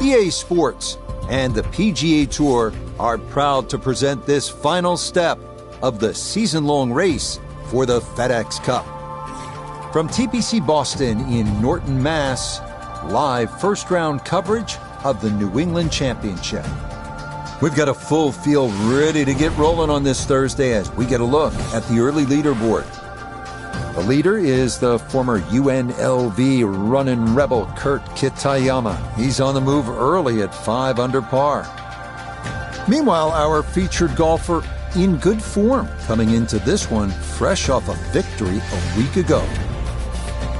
EA Sports, and the PGA Tour are proud to present this final step of the season-long race for the FedEx Cup. From TPC Boston in Norton, Mass., live first-round coverage of the New England Championship. We've got a full field ready to get rolling on this Thursday as we get a look at the early leaderboard. The leader is the former UNLV running rebel Kurt Kitayama. He's on the move early at 5 under par. Meanwhile, our featured golfer in good form coming into this one fresh off a victory a week ago.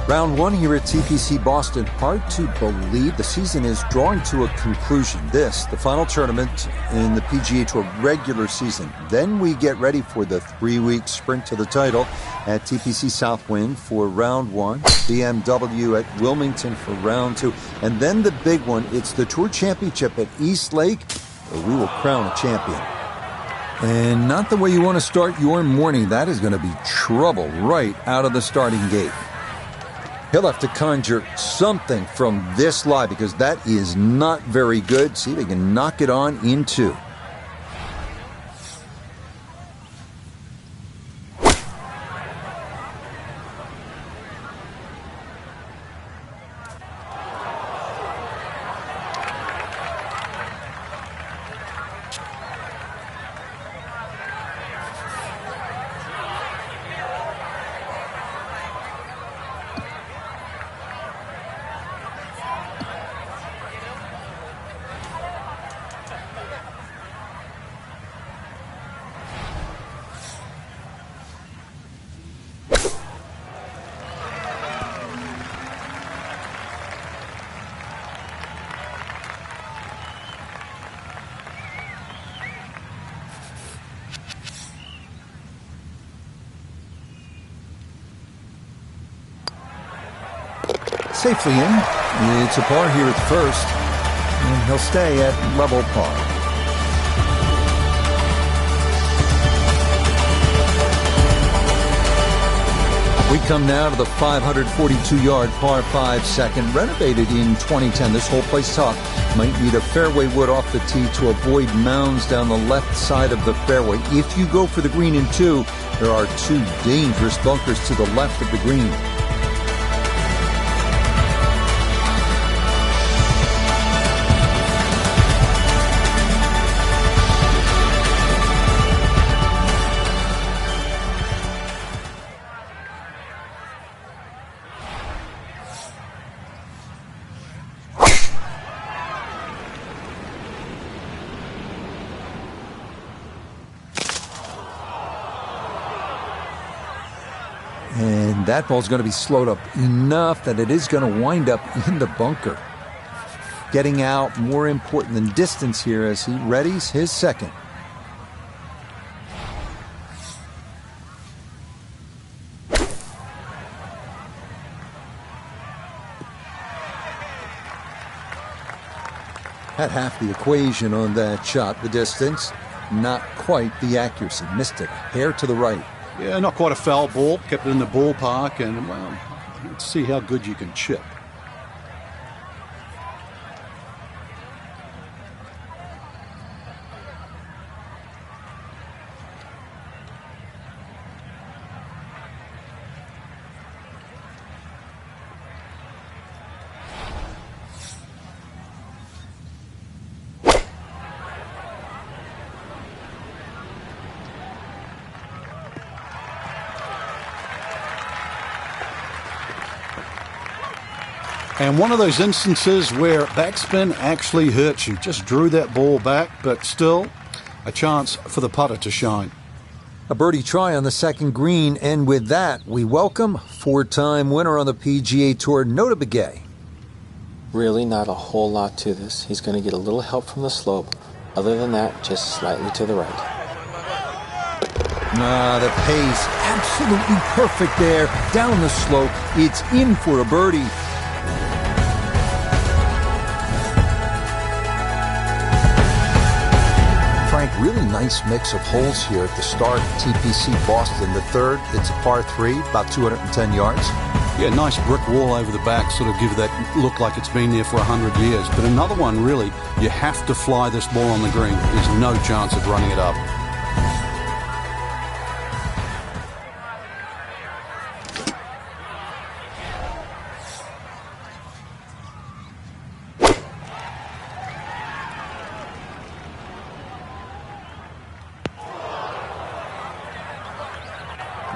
Round one here at TPC Boston. Hard to believe the season is drawing to a conclusion. This, the final tournament in the PGA Tour regular season. Then we get ready for the 3-week sprint to the title at TPC Southwind for round one, BMW at Wilmington for round two, and then the big one, it's the Tour Championship at East Lake, where we will crown a champion. And not the way you want to start your morning. That is going to be trouble right out of the starting gate. He'll have to conjure something from this lie because that is not very good. See if he can knock it on in two. Safely in. It's a par here at first, and he'll stay at level par. We come now to the 542-yard par 5 second, renovated in 2010. This whole plays tough. Might need a fairway wood off the tee to avoid mounds down the left side of the fairway. If you go for the green in two, there are two dangerous bunkers to the left of the green. And that ball's going to be slowed up enough that it is going to wind up in the bunker. Getting out more important than distance here as he readies his second. Had half the equation on that shot, the distance. Not quite the accuracy. Missed it. Hair to the right. Yeah, not quite a foul ball. Kept it in the ballpark, and well, let's see how good you can chip. And one of those instances where backspin actually hurts you. Just drew that ball back, but still a chance for the putter to shine. A birdie try on the second green, and with that, we welcome four-time winner on the PGA Tour, Nota Begay. Really not a whole lot to this. He's going to get a little help from the slope. Other than that, just slightly to the right. The pace, absolutely perfect there. Down the slope, it's in for a birdie. Really nice mix of holes here at the start. TPC Boston, the third. It's a par 3, about 210 yards. Yeah, nice brick wall over the back, sort of give that look like it's been there for 100 years. But another one, really, you have to fly this ball on the green. There's no chance of running it up.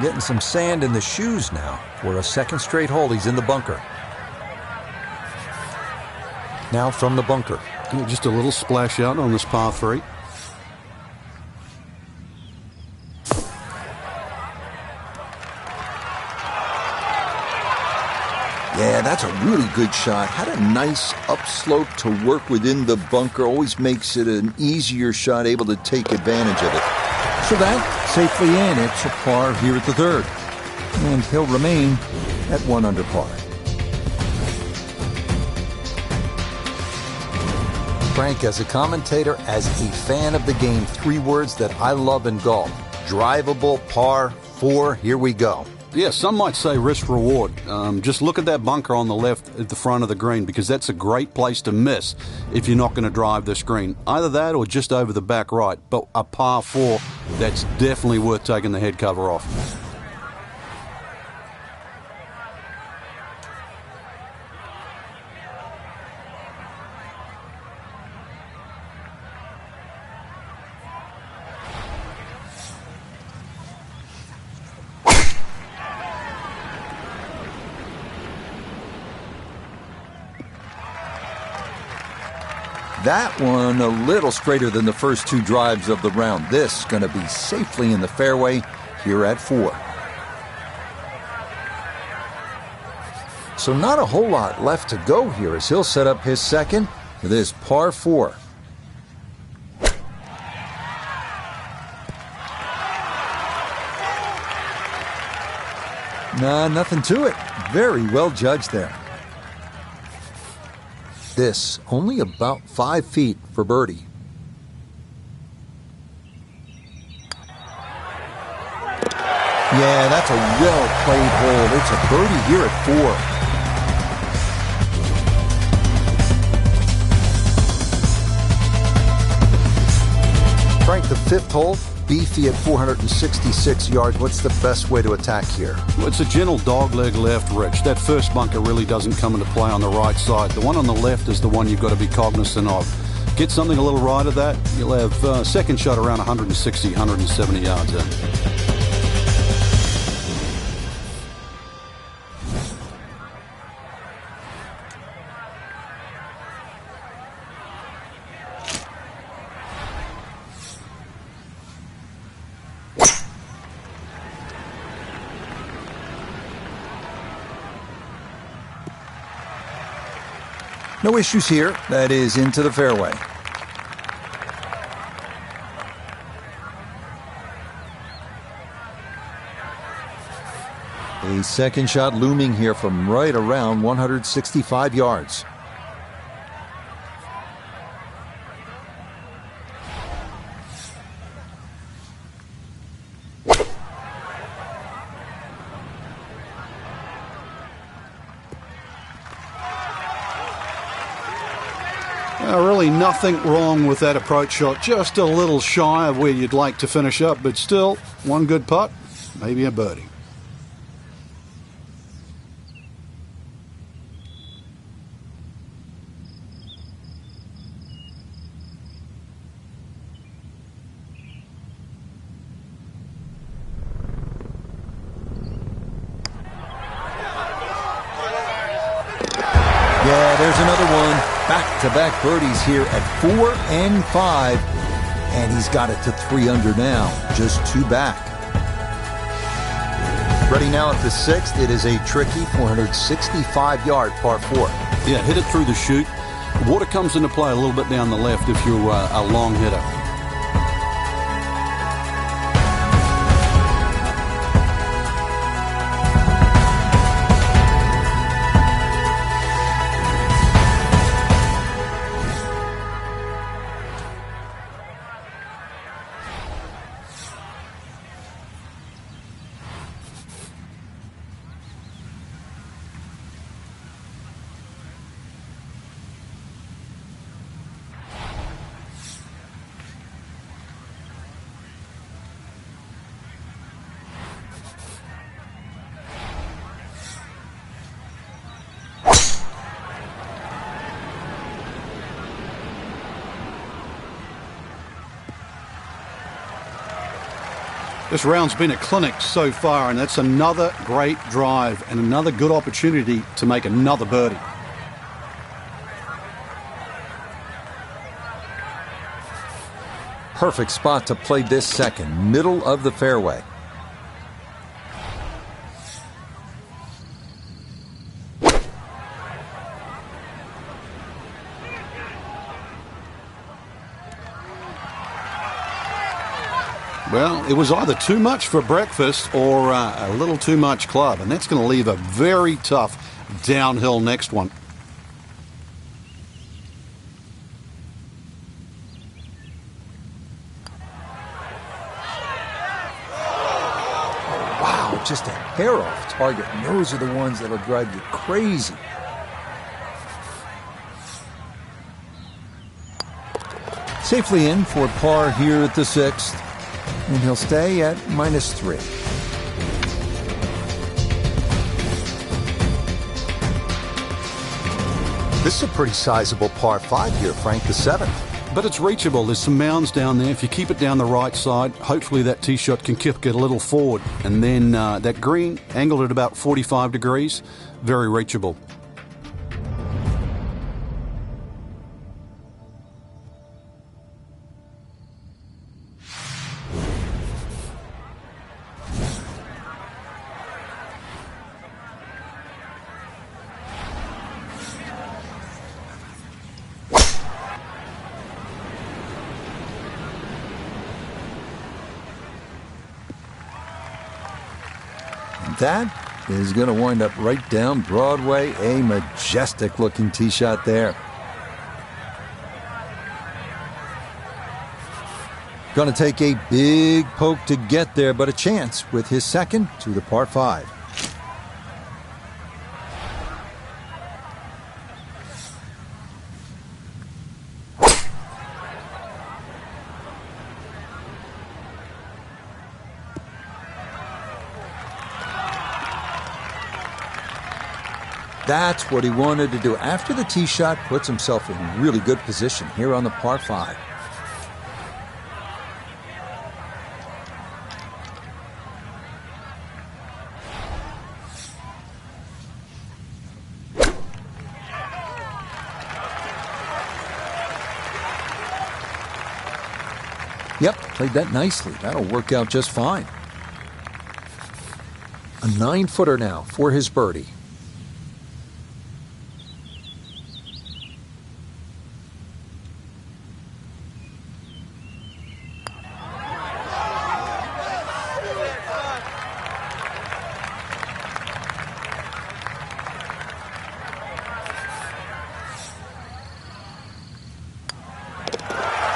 Getting some sand in the shoes now. For a second straight hole, he's in the bunker. Now from the bunker. Yeah, just a little splash out on this par 3. Yeah, that's a really good shot. Had a nice upslope to work within the bunker. Always makes it an easier shot, able to take advantage of it. So that safely in. It's a par here at the 3rd. And he'll remain at 1 under par. Frank, as a commentator, as a fan of the game, 3 words that I love in golf. Drivable, par 4, here we go. Yeah, some might say risk-reward. Just look at that bunker on the left at the front of the green, because that's a great place to miss if you're not going to drive this green. Either that or just over the back right. But a par 4, that's definitely worth taking the head cover off. That one a little straighter than the first 2 drives of the round. This going to be safely in the fairway here at 4. So not a whole lot left to go here as he'll set up his second with his par 4. Nah, nothing to it. Very well judged there. This only about 5 feet for birdie. Yeah, that's a well-played hole. It's a birdie here at 4. Frank, the 5th hole, beefy at 466 yards. What's the best way to attack here? Well, it's a gentle dogleg left, Rich. That first bunker really doesn't come into play on the right side. The one on the left is the one you've got to be cognizant of. Get something a little right of that, you'll have second shot around 160, 170 yards in. No issues here. That is into the fairway. A second shot looming here from right around 165 yards. Really nothing wrong with that approach shot. Just a little shy of where you'd like to finish up, but still, one good putt, maybe a birdie. Yeah, there's another one. Back-to-back birdies here at 4 and 5. And he's got it to 3 under now. Just 2 back. Ready now at the 6th. It is a tricky 465-yard par 4. Yeah, hit it through the chute. The water comes into play a little bit down the left if you're a long hitter. This round's been a clinic so far, and that's another great drive and another good opportunity to make another birdie. Perfect spot to play this second, middle of the fairway. Well, it was either too much for breakfast or a little too much club, and that's going to leave a very tough downhill next one. Wow, just a hair off target. And those are the ones that'll drive you crazy. Safely in for par here at the 6th. And he'll stay at -3. This is a pretty sizable par 5 here, Frank, the 7th. But it's reachable. There's some mounds down there. If you keep it down the right side, hopefully that tee shot can kick it a little forward. And then that green, angled at about 45 degrees, very reachable. That is going to wind up right down Broadway. A majestic-looking tee shot there. Going to take a big poke to get there, but a chance with his second to the par 5. That's what he wanted to do. After the tee shot, puts himself in really good position here on the par 5. Yep, played that nicely. That'll work out just fine. A 9-footer now for his birdie.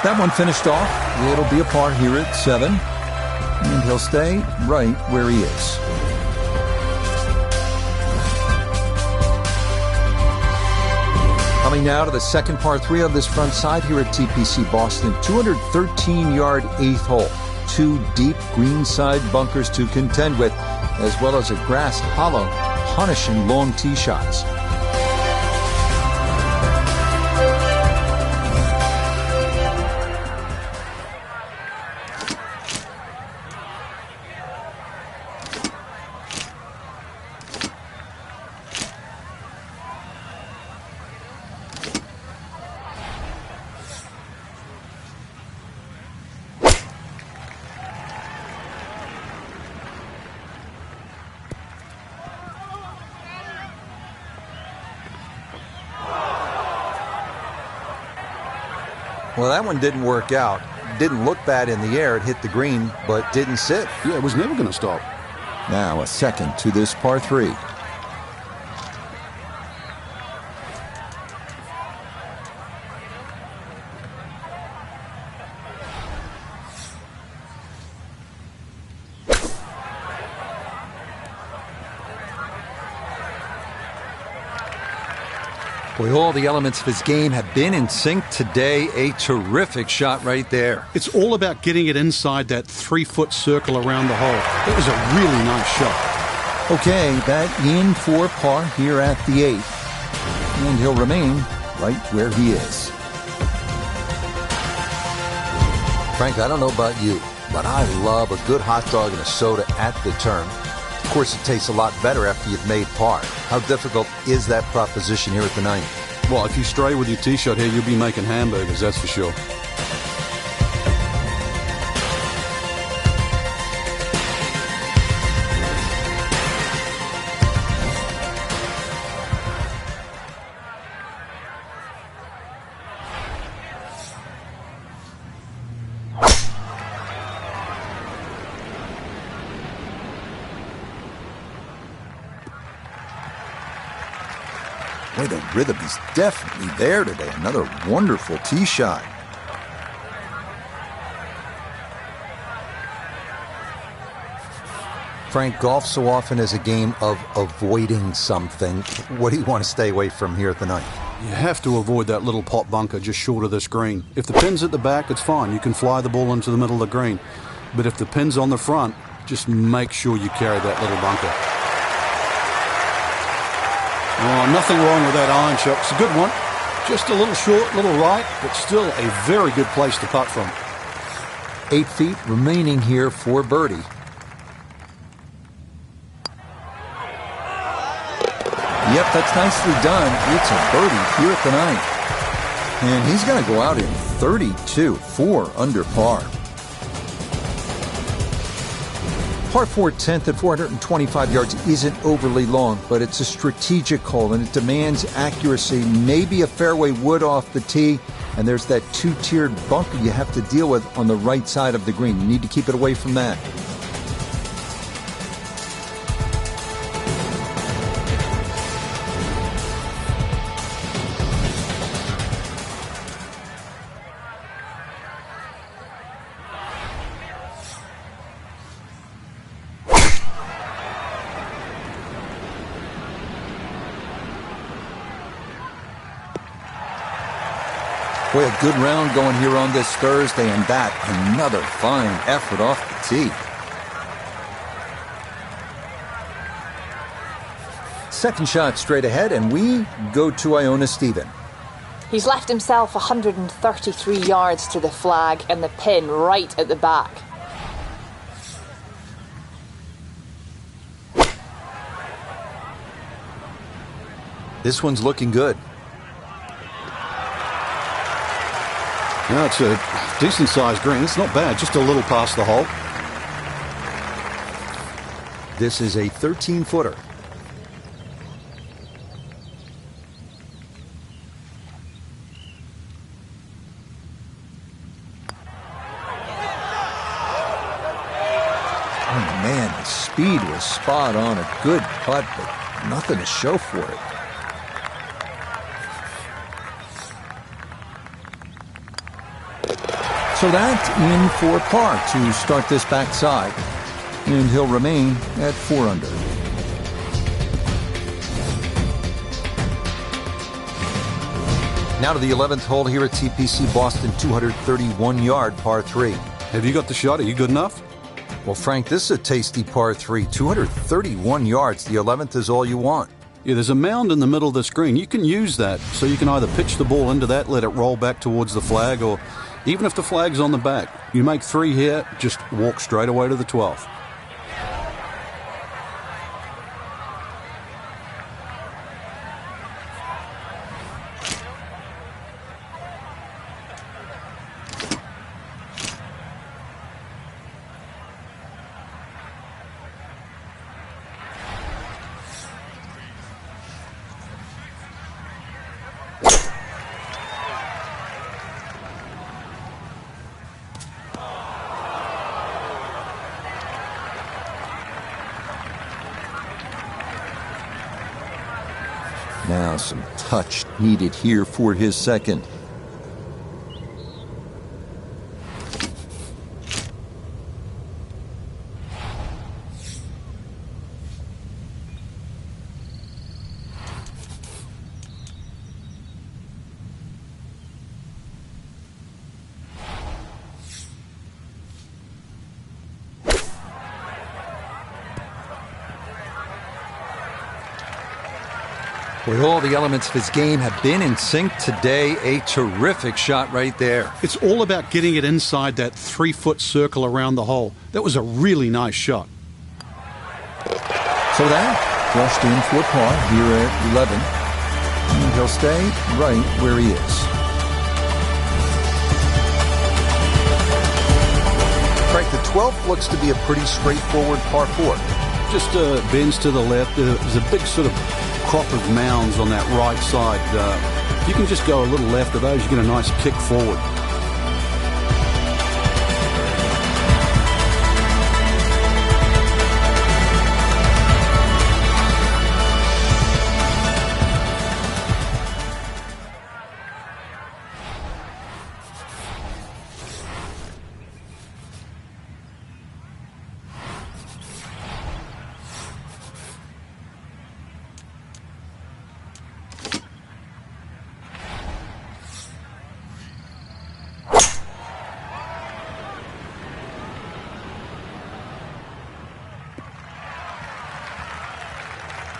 That one finished off. It'll be a par here at 7. And he'll stay right where he is. Coming now to the second par 3 of this front side here at TPC Boston. 213-yard 8th hole. 2 deep greenside bunkers to contend with, as well as a grass hollow, punishing long tee shots. Well, that one didn't work out. Didn't look bad in the air. It hit the green, but didn't sit. Yeah, it was never going to stop. Now a second to this par 3. Boy, all the elements of his game have been in sync today. A terrific shot right there. It's all about getting it inside that 3-foot circle around the hole. It was a really nice shot. Okay, that in for par here at the 8th. And he'll remain right where he is. Frank, I don't know about you, but I love a good hot dog and a soda at the turn. Of course, it tastes a lot better after you've made par. How difficult is that proposition here at the 9th? Well, if you stray with your tee shot here, you'll be making hamburgers, that's for sure. Boy, the rhythm is definitely there today. Another wonderful tee shot. Frank, golf so often is a game of avoiding something. What do you want to stay away from here at the 9th? You have to avoid that little pot bunker just short of this green. If the pin's at the back, it's fine. You can fly the ball into the middle of the green. But if the pin's on the front, just make sure you carry that little bunker. Oh, nothing wrong with that iron shot. It's a good one. Just a little short, little right, but still a very good place to putt from. 8 feet remaining here for birdie. Yep, that's nicely done. It's a birdie here at the 9th. And he's going to go out in 32, 4 under par. Par 4 10th at 425 yards isn't overly long, but it's a strategic hole and it demands accuracy, maybe a fairway wood off the tee, and there's that 2-tiered bunker you have to deal with on the right side of the green. You need to keep it away from that. Boy, a good round going here on this Thursday, and that another fine effort off the tee. Second shot straight ahead, and we go to Iona Stephen. He's left himself 133 yards to the flag and the pin right at the back. This one's looking good. Yeah, it's a decent-sized green. It's not bad, just a little past the hole. This is a 13-footer. Oh, man, the speed was spot on. A good putt, but nothing to show for it. So that's in for par to start this backside, and he'll remain at 4 under. Now to the 11th hole here at TPC Boston, 231-yard par 3. Have you got the shot? Are you good enough? Well, Frank, this is a tasty par 3, 231 yards. The 11th is all you want. Yeah, there's a mound in the middle of the screen. You can use that, so you can either pitch the ball into that, let it roll back towards the flag, or even if the flag's on the back, you make 3 here, just walk straight away to the 12th. Now some touch needed here for his second. With all the elements of his game have been in sync today, a terrific shot right there. It's all about getting it inside that 3-foot circle around the hole. That was a really nice shot. So that flushed in for par here at 11. And he'll stay right where he is. Frank, the 12th looks to be a pretty straightforward par 4. Just bends to the left. There's a big sort of crop of mounds on that right side. If you can just go a little left of those, you get a nice kick forward.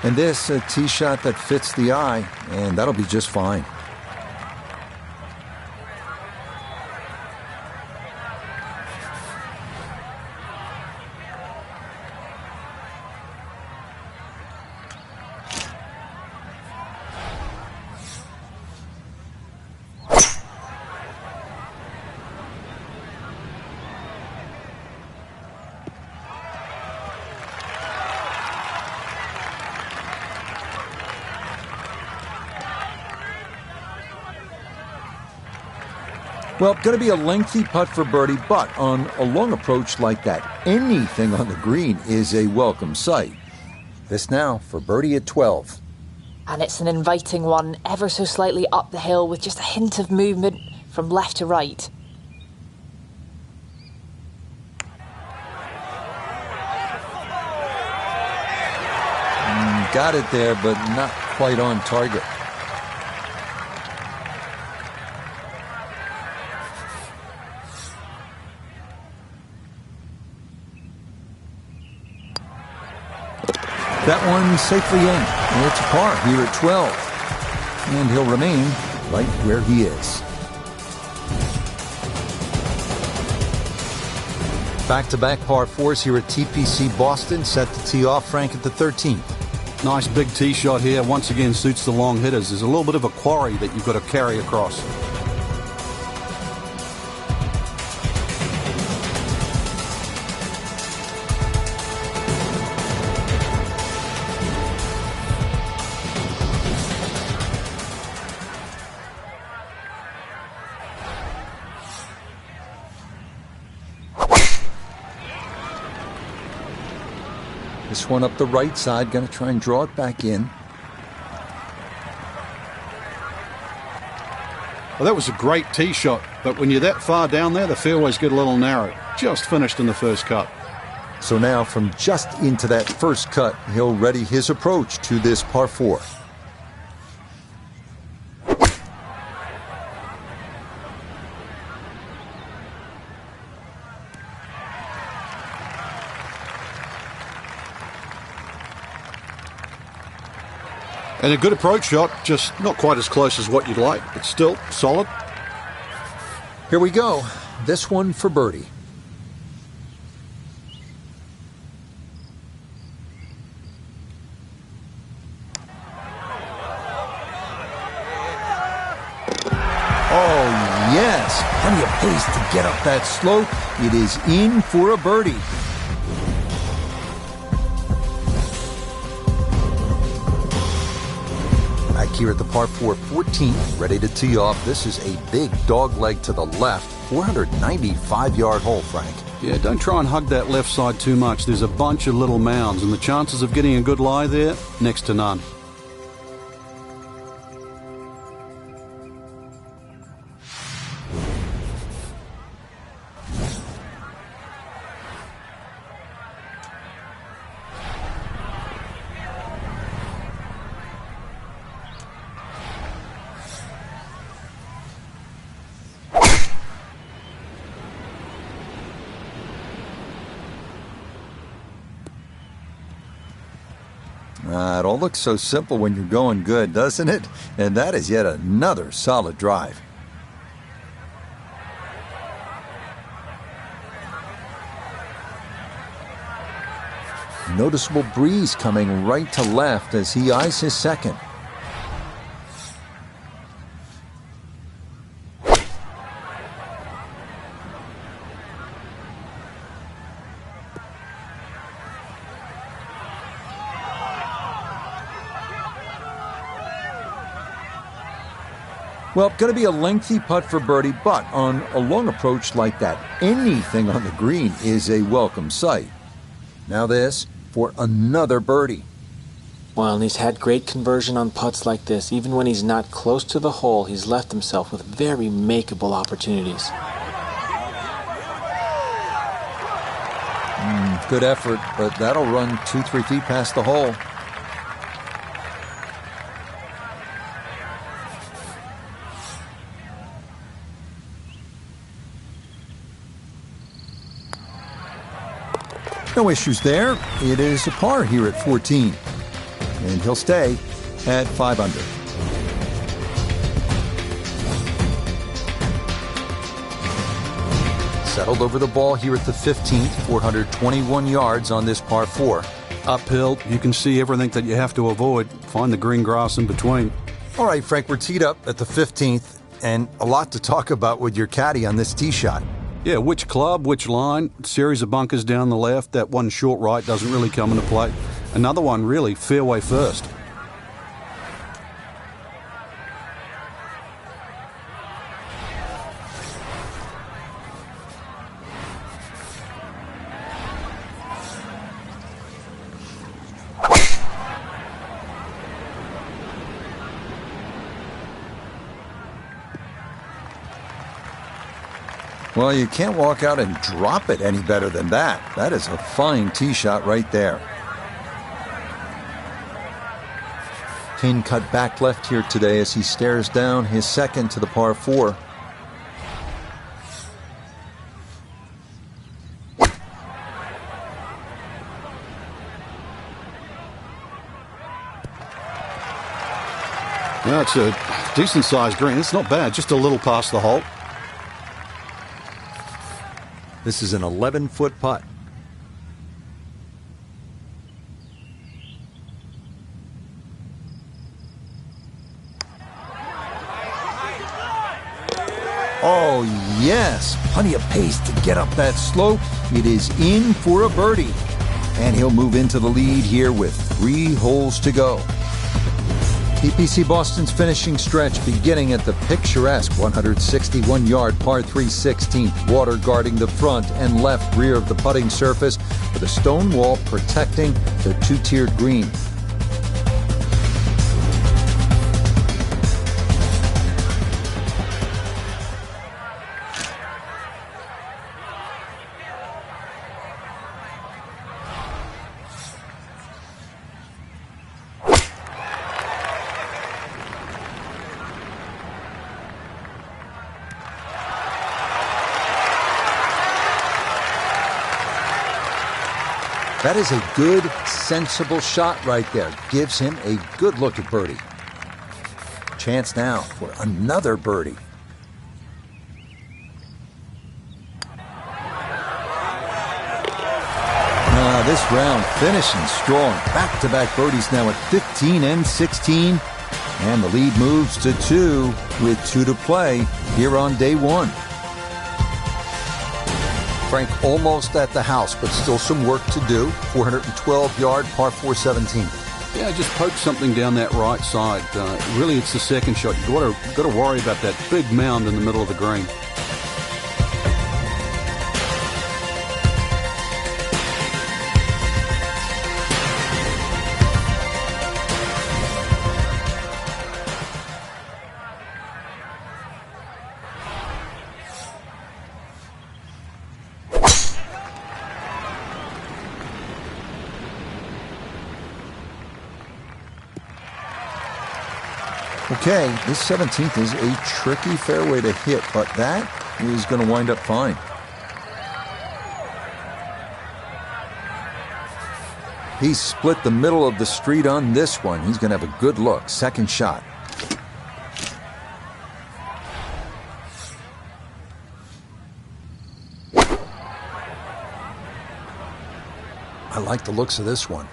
And this, a tee shot that fits the eye, and that'll be just fine. Well, going to be a lengthy putt for birdie, but on a long approach like that, anything on the green is a welcome sight. This now for birdie at 12. And it's an inviting one, ever so slightly up the hill with just a hint of movement from left to right. Got it there, but not quite on target. That one safely in. And it's a par here at 12. And he'll remain right where he is. Back-to-back par 4s here at TPC Boston, set to tee off, Frank, at the 13th. Nice big tee shot here. Once again, suits the long hitters. There's a little bit of a quarry that you've got to carry across. This one up the right side, going to try and draw it back in. Well, that was a great tee shot, but when you're that far down there, the fairways get a little narrow. Just finished in the first cut. So now from just into that first cut, he'll ready his approach to this par 4. And a good approach shot, just not quite as close as what you'd like, but still solid. Here we go. This one for birdie. Oh, yes. Plenty of pace to get up that slope. It is in for a birdie. Back here at the par 4 14th, ready to tee off. This is a big dog leg to the left. 495-yard hole, Frank. Yeah, don't try and hug that left side too much. There's a bunch of little mounds, and the chances of getting a good lie there, next to none. It all looks so simple when you're going good, doesn't it? And that is yet another solid drive. Noticeable breeze coming right to left as he eyes his second. Well, going to be a lengthy putt for birdie, but on a long approach like that, anything on the green is a welcome sight. Now this for another birdie. Well, and he's had great conversion on putts like this. Even when he's not close to the hole, he's left himself with very makeable opportunities. Good effort, but that'll run 2-3 feet past the hole. No issues there. It is a par here at 14. And he'll stay at 5 under. Settled over the ball here at the 15th, 421 yards on this par 4. Uphill, you can see everything that you have to avoid. Find the green grass in between. All right, Frank, we're teed up at the 15th, and a lot to talk about with your caddy on this tee shot. Yeah, which club, which line, series of bunkers down the left. That one short right doesn't really come into play. Another one, really, fairway first. Well, you can't walk out and drop it any better than that. That is a fine tee shot right there. Pin cut back left here today as he stares down his second to the par 4. Yeah, it's a decent-sized green. It's not bad, just a little past the hole. This is an 11-foot putt. Oh, yes. Plenty of pace to get up that slope. It is in for a birdie. And he'll move into the lead here with 3 holes to go. TPC Boston's finishing stretch beginning at the picturesque 161-yard par 3 16th, water guarding the front and left rear of the putting surface with a stone wall protecting the 2-tiered green. That is a good, sensible shot right there. Gives him a good look at birdie. Chance now for another birdie. This round finishing strong. Back-to-back birdies now at 15 and 16. And the lead moves to 2 with 2 to play here on day 1. Frank almost at the house, but still some work to do. 412-yard par 4 17th. Yeah, just poke something down that right side. Really, it's the second shot. You've got to worry about that big mound in the middle of the green. Okay, this 17th is a tricky fairway to hit, but that is going to wind up fine. He split the middle of the street on this one. He's going to have a good look. Second shot. I like the looks of this one.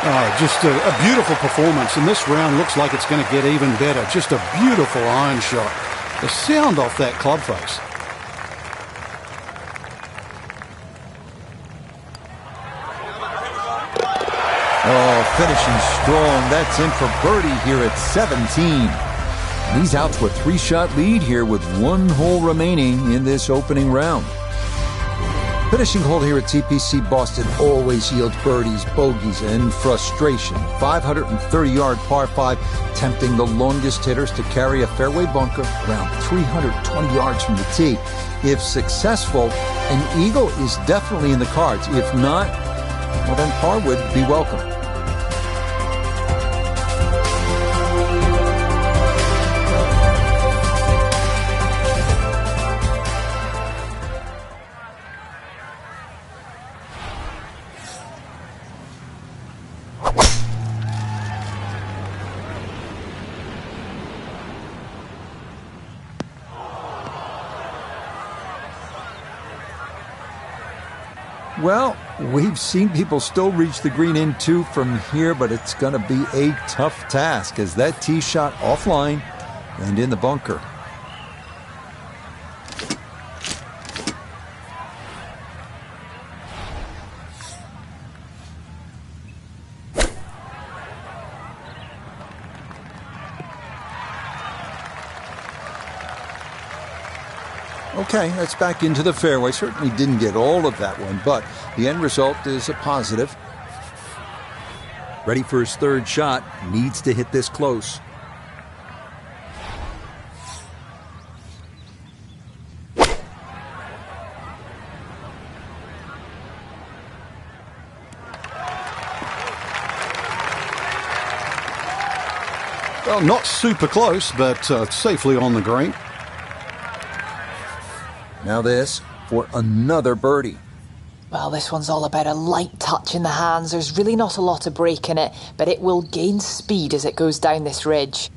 Oh, just a beautiful performance. And this round looks like it's going to get even better. Just a beautiful iron shot. The sound off that club face. Oh, finishing strong. That's in for birdie here at 17. And he's out to a 3-shot lead here with 1 hole remaining in this opening round. Finishing hole here at TPC Boston always yields birdies, bogeys, and frustration. 530-yard par 5, tempting the longest hitters to carry a fairway bunker around 320 yards from the tee. If successful, an eagle is definitely in the cards. If not, well, then par would be welcome. Well, we've seen people still reach the green in 2 from here, but it's going to be a tough task as that tee shot offline and in the bunker. Okay, that's back into the fairway. Certainly didn't get all of that one, but the end result is a positive. Ready for his third shot. Needs to hit this close. Well, not super close, but safely on the green. Now this for another birdie. Well, this one's all about a light touch in the hands. There's really not a lot of break in it, but it will gain speed as it goes down this ridge.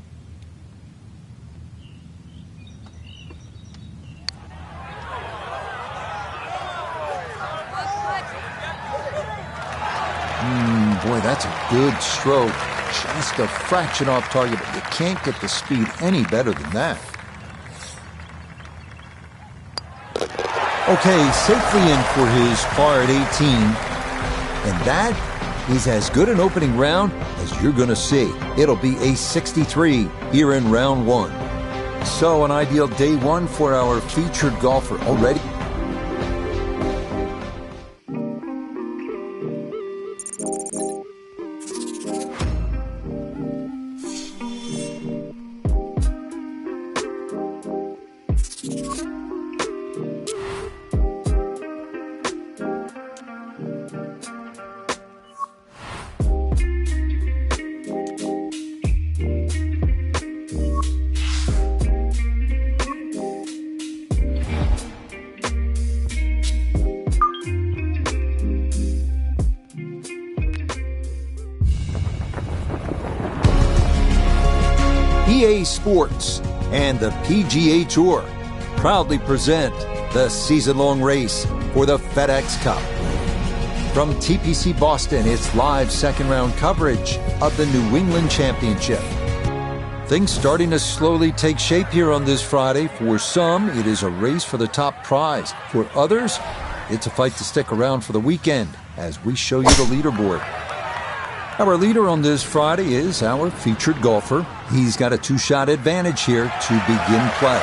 Boy, that's a good stroke. Just a fraction off target, but you can't get the speed any better than that. Okay, safely in for his par at 18. And that is as good an opening round as you're going to see. It'll be a 63 here in round 1. So an ideal day 1 for our featured golfer already. EA Sports and the PGA Tour proudly present the season-long race for the FedEx Cup. From TPC Boston, it's live second-round coverage of the New England Championship. Things starting to slowly take shape here on this Friday. For some, it is a race for the top prize. For others, it's a fight to stick around for the weekend as we show you the leaderboard. Our leader on this Friday is our featured golfer. He's got a 2-shot advantage here to begin play.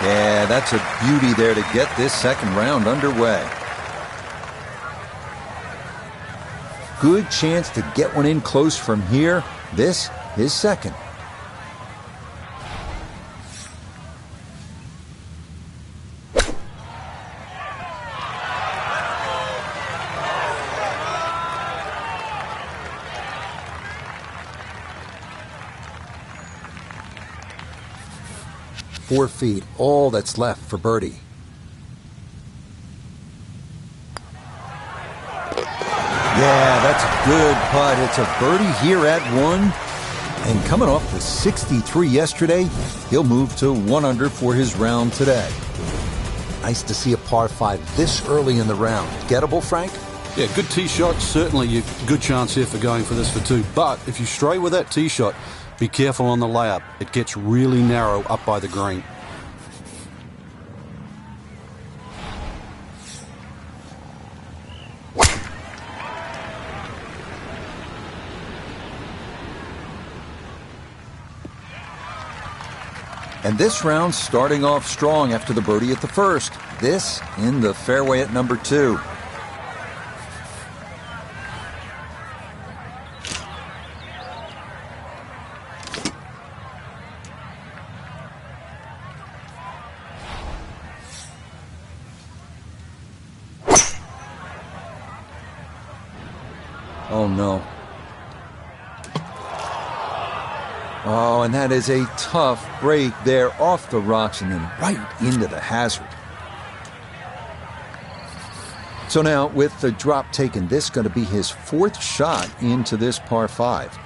Yeah, that's a beauty there to get this second round underway. Good chance to get one in close from here. This is second. 4 feet, all that's left for birdie. Yeah, that's a good putt. It's a birdie here at 1. And coming off the 63 yesterday, he'll move to 1 under for his round today. Nice to see a par 5 this early in the round. Gettable, Frank? Yeah, good tee shot. Certainly a good chance here for going for this for 2. But if you stray with that tee shot, be careful on the layup. It gets really narrow up by the green. And this round starting off strong after the birdie at the first. This in the fairway at number 2. Oh no. Oh, and that is a tough break there off the rocks and then right into the hazard. So now with the drop taken, this is going to be his 4th shot into this par 5.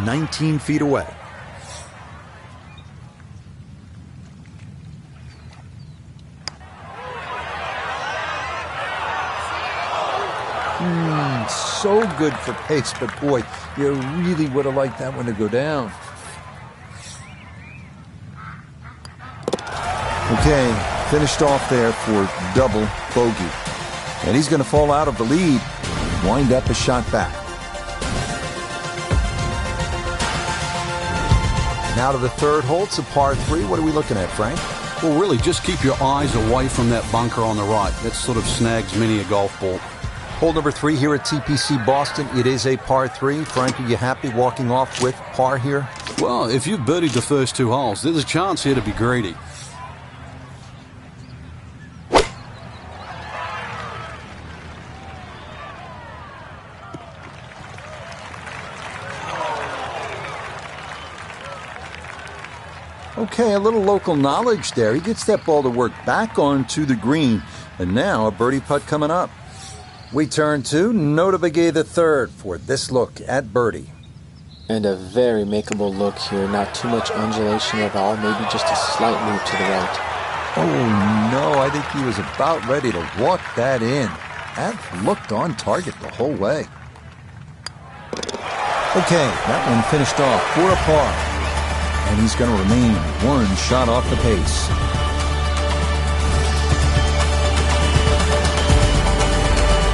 "19 feet away." So good for pace, but boy, you really would have liked that one to go down. Okay, finished off there for double bogey. And he's going to fall out of the lead, wind up a shot back. Now to the 3rd hole. It's a par 3. What are we looking at, Frank? Well, really, just keep your eyes away from that bunker on the right. That sort of snags many a golf ball. Hole number 3 here at TPC Boston. It is a par 3. Frank, are you happy walking off with par here? Well, if you've birdied the first 2 holes, there's a chance here to be greedy. Okay, a little local knowledge there. He gets that ball to work back onto the green. And now a birdie putt coming up. We turn to Nota Begay III for this look at birdie. And a very makeable look here. Not too much undulation at all. Maybe just a slight move to the right. Oh no, I think he was about ready to walk that in. That looked on target the whole way. Okay, that one finished off for a par. And he's going to remain 1 shot off the pace.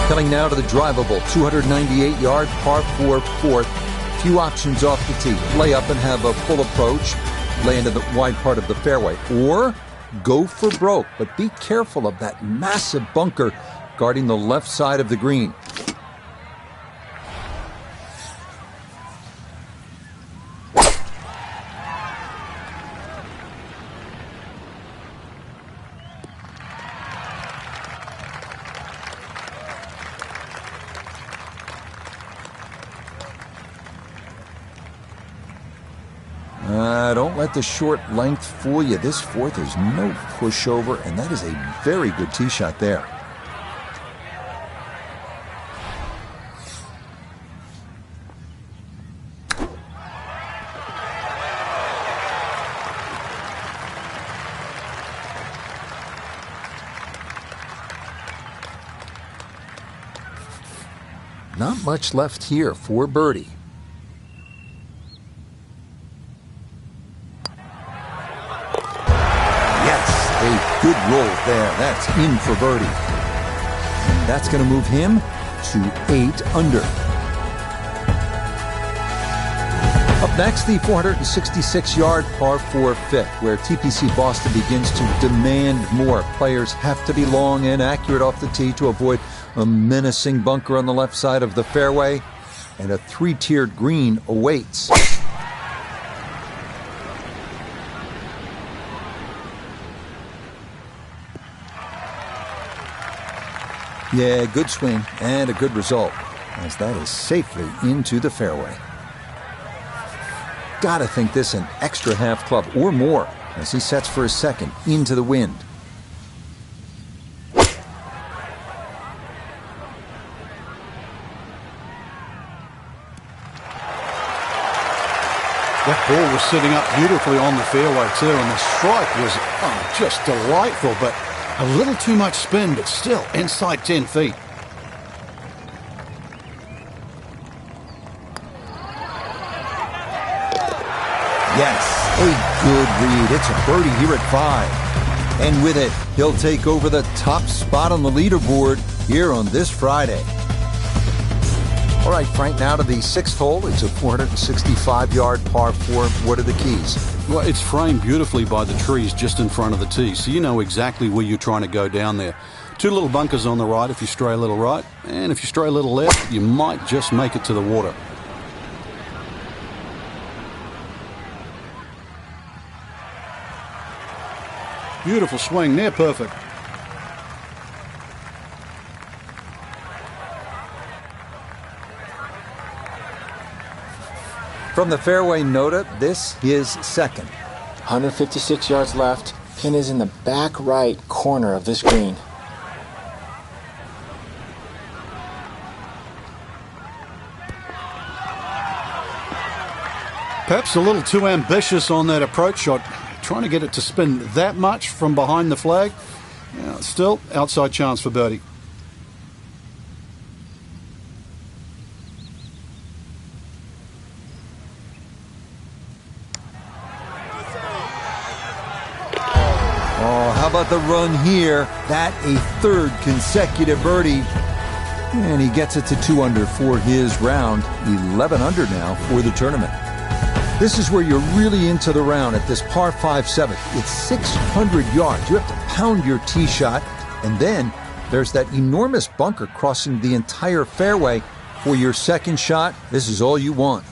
Coming now to the drivable 298-yard par 4 4th. Few options off the tee. Lay up and have a full approach. Lay into the wide part of the fairway. Or go for broke. But be careful of that massive bunker guarding the left side of the green. Don't let the short length fool you. This 4th is no pushover, and that is a very good tee shot there. Not much left here for birdie. Good roll there. That's in for birdie. And that's going to move him to 8 under. Up next, the 466-yard par 4 fifth, where TPC Boston begins to demand more. Players have to be long and accurate off the tee to avoid a menacing bunker on the left side of the fairway, and a 3-tiered green awaits. Yeah, good swing and a good result, as that is safely into the fairway. Gotta think this an extra half club or more as he sets for his second into the wind. That ball was sitting up beautifully on the fairway too, and the strike was just delightful, but a little too much spin, but still inside 10 feet. Yes, a good read. It's a birdie here at 5. And with it, he'll take over the top spot on the leaderboard here on this Friday. All right, Frank, now to the 6th hole. It's a 465-yard par 4. What are the keys? Well, it's framed beautifully by the trees just in front of the tee, so you know exactly where you're trying to go down there. 2 little bunkers on the right if you stray a little right, and if you stray a little left, you might just make it to the water. Beautiful swing, near perfect. From the fairway nota, this is second. 156 yards left. Pin is in the back right corner of this green. Perhaps a little too ambitious on that approach shot. Trying to get it to spin that much from behind the flag. Still, outside chance for birdie. Oh, how about the run here? That a 3rd consecutive birdie. And he gets it to 2 under for his round. 11 under now for the tournament. This is where you're really into the round at this par 5/7. It's 600 yards. You have to pound your tee shot. And then there's that enormous bunker crossing the entire fairway. For your second shot, this is all you want.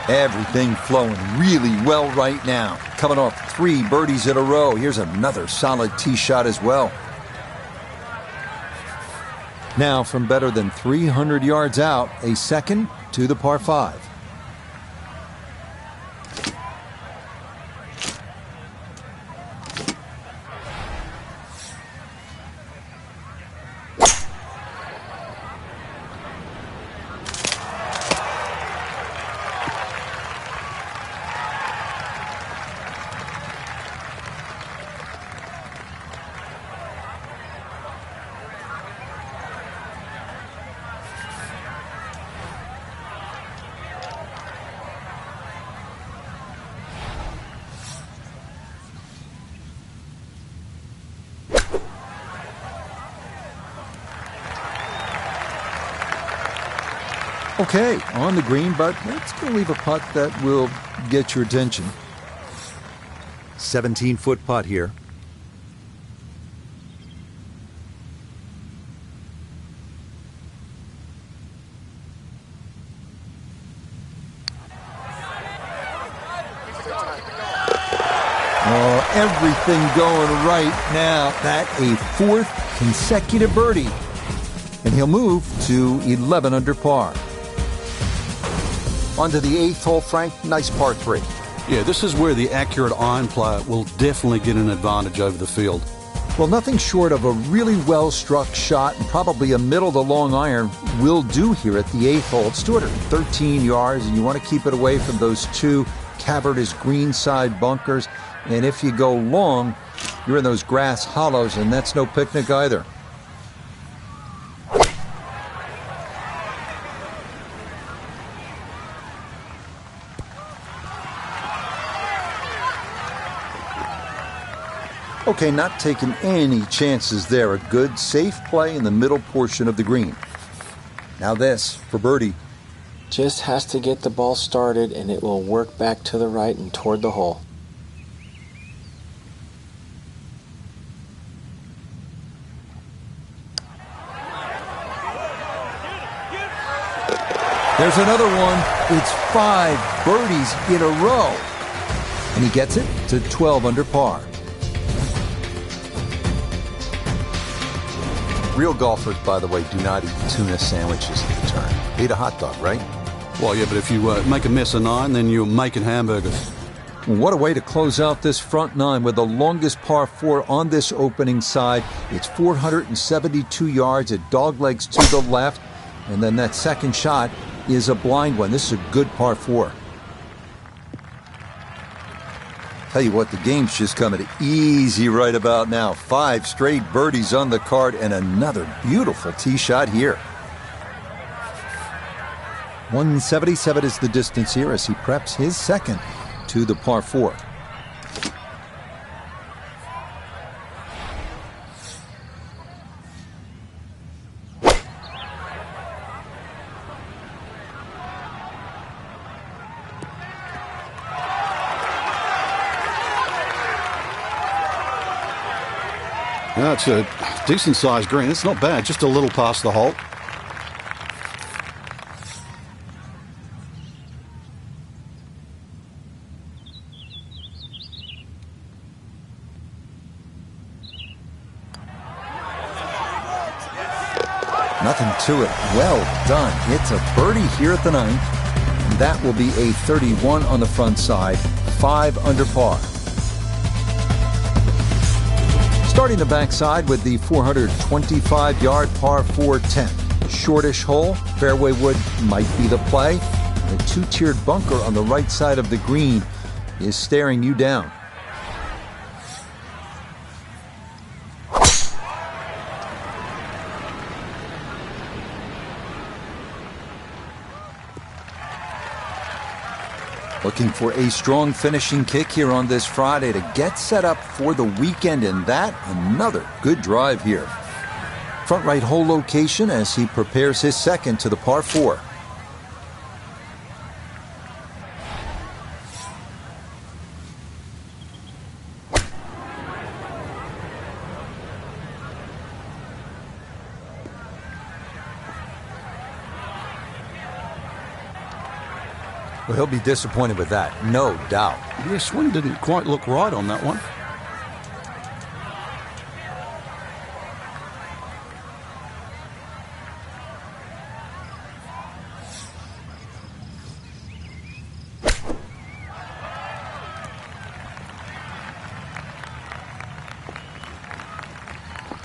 Everything flowing really well right now. Coming off 3 birdies in a row. Here's another solid tee shot as well. Now, from better than 300 yards out, a second to the par 5. Okay, on the green, but it's going to leave a putt that will get your attention. 17-foot putt here. Oh, everything going right now. That a 4th consecutive birdie. And he'll move to 11 under par. On to the 8th hole, Frank. Nice par 3. Yeah, this is where the accurate iron player will definitely get an advantage over the field. Well, nothing short of a really well-struck shot and probably a middle to long iron will do here at the 8th hole. It's 213 yards, and you want to keep it away from those 2 cavernous greenside bunkers. And if you go long, you're in those grass hollows, and that's no picnic either. Okay, not taking any chances there. A good, safe play in the middle portion of the green. Now this for birdie. Just has to get the ball started and it will work back to the right and toward the hole. There's another one. It's 5 birdies in a row. And he gets it to 12 under par. Real golfers, by the way, do not eat tuna sandwiches at the turn. Eat a hot dog, right? Well, yeah, but if you make a mess of 9, then you're making hamburgers. What a way to close out this front 9 with the longest par 4 on this opening side. It's 472 yards at doglegs to the left. And then that second shot is a blind one. This is a good par 4. Tell you what, the game's just coming easy right about now. 5 straight birdies on the card and another beautiful tee shot here. 177 is the distance here as he preps his second to the par 4. Yeah, it's a decent-sized green. It's not bad, just a little past the hole. Nothing to it. Well done. It's a birdie here at the 9th. And that will be a 31 on the front side, 5 under par. Starting the backside with the 425-yard par 4-10. Shortish hole, fairway wood might be the play. The 2-tiered bunker on the right side of the green is staring you down. Looking for a strong finishing kick here on this Friday to get set up for the weekend, and that another good drive here. Front right hole location as he prepares his second to the par 4. Well, he'll be disappointed with that, no doubt. Yeah, swing didn't quite look right on that one.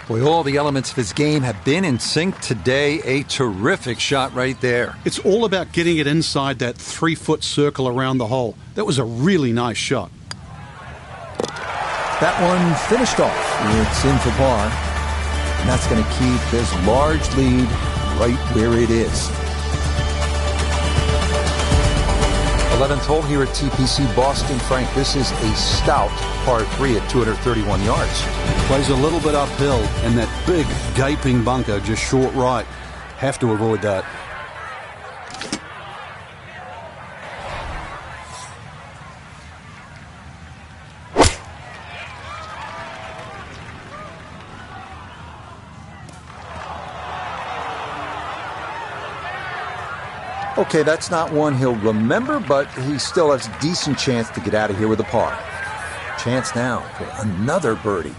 Boy, all the elements of his game have been in sync today. A terrific shot right there. It's all about getting it inside that 3-foot circle around the hole. That was a really nice shot. That one finished off. It's in for par. And that's going to keep this large lead right where it is. 11th hole here at TPC Boston. Frank, this is a stout par 3 at 231 yards. Plays a little bit uphill, and that big gaping bunker just short right. Have to avoid that. Okay, that's not one he'll remember, but he still has a decent chance to get out of here with a par. Chance now for another birdie.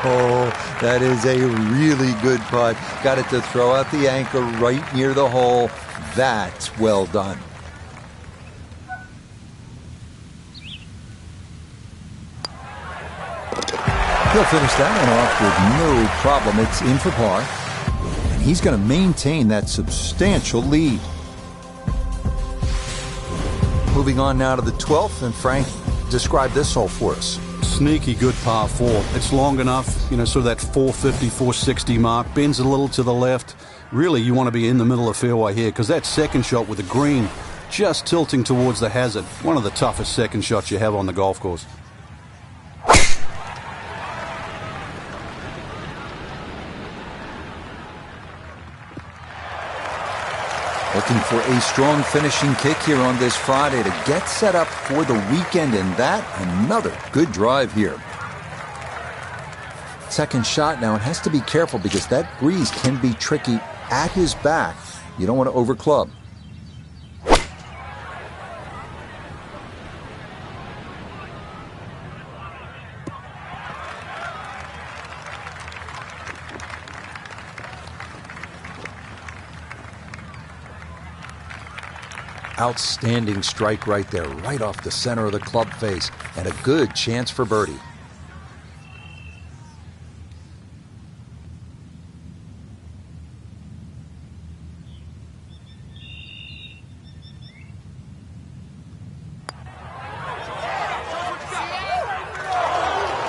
Oh, that is a really good putt. Got it to throw out the anchor right near the hole. That's well done. He'll finish that one off with no problem. It's in for par. And he's going to maintain that substantial lead. Moving on now to the 12th, and Frank, describe this hole for us. Sneaky good par 4. It's long enough, sort of that 450, 460 mark. Bends a little to the left. Really, you want to be in the middle of the fairway here, because that second shot with the green just tilting towards the hazard. One of the toughest second shots you have on the golf course. Looking for a strong finishing kick here on this Friday to get set up for the weekend, and that another good drive here. Second shot now, it has to be careful because that breeze can be tricky at his back. You don't want to overclub. Outstanding strike right there, right off the center of the club face, and a good chance for birdie.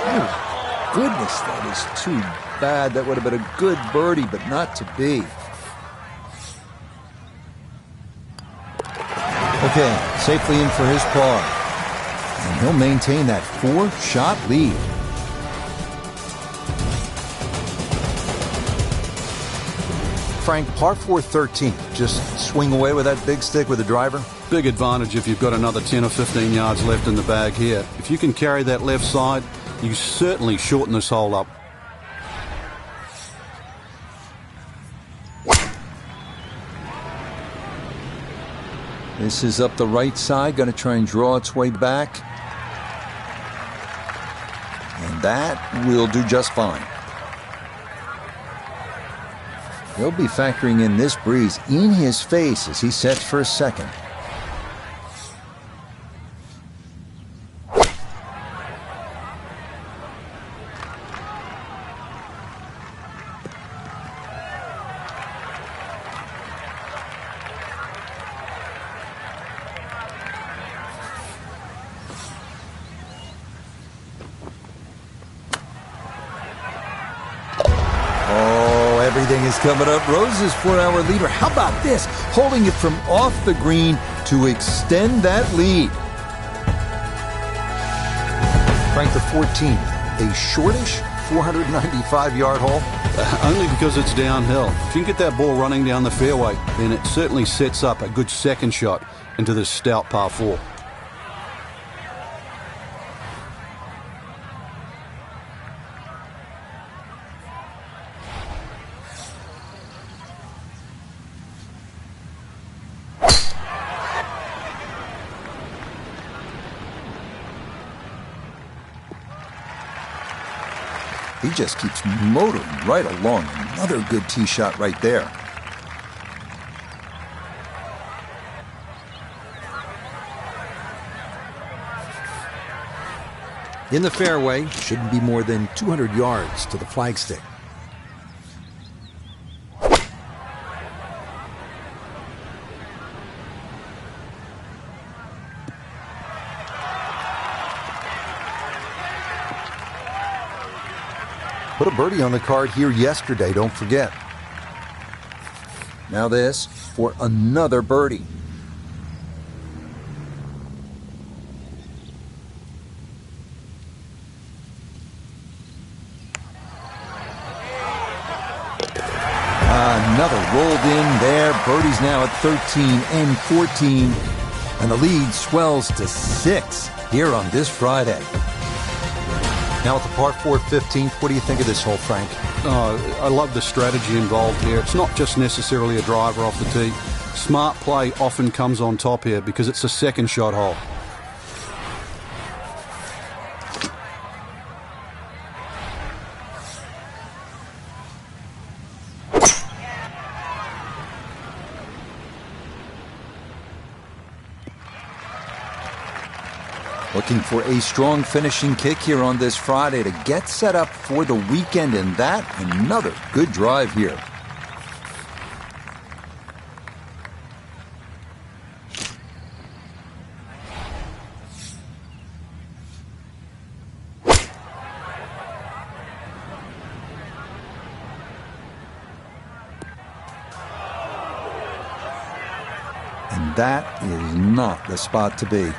Oh, goodness, that is too bad. That would have been a good birdie, but not to be. Okay, safely in for his par. And he'll maintain that 4-shot lead. Frank, par 4 13. Just swing away with that big stick with the driver? Big advantage if you've got another 10 or 15 yards left in the bag here. If you can carry that left side, you certainly shorten this hole up. This is up the right side, going to try and draw its way back. And that will do just fine. He'll be factoring in this breeze in his face as he sets for a second. Everything is coming up roses for our leader. How about this? Holding it from off the green to extend that lead. Frank, the 14th, a shortish 495-yard hole. Only because it's downhill. If you can get that ball running down the fairway, then it certainly sets up a good second shot into this stout par 4. He just keeps motoring right along. Another good tee shot right there. In the fairway, shouldn't be more than 200 yards to the flagstick. Put a birdie on the card here yesterday, don't forget. Now this for another birdie. Another rolled in there. Birdie's now at 13 and 14. And the lead swells to 6 here on this Friday. Now at the par 4 15th, what do you think of this hole, Frank? I love the strategy involved here. It's not just necessarily a driver off the tee. Smart play often comes on top here because it's a second shot hole. Looking for a strong finishing kick here on this Friday to get set up for the weekend, and that another good drive here. And that is not the spot to be.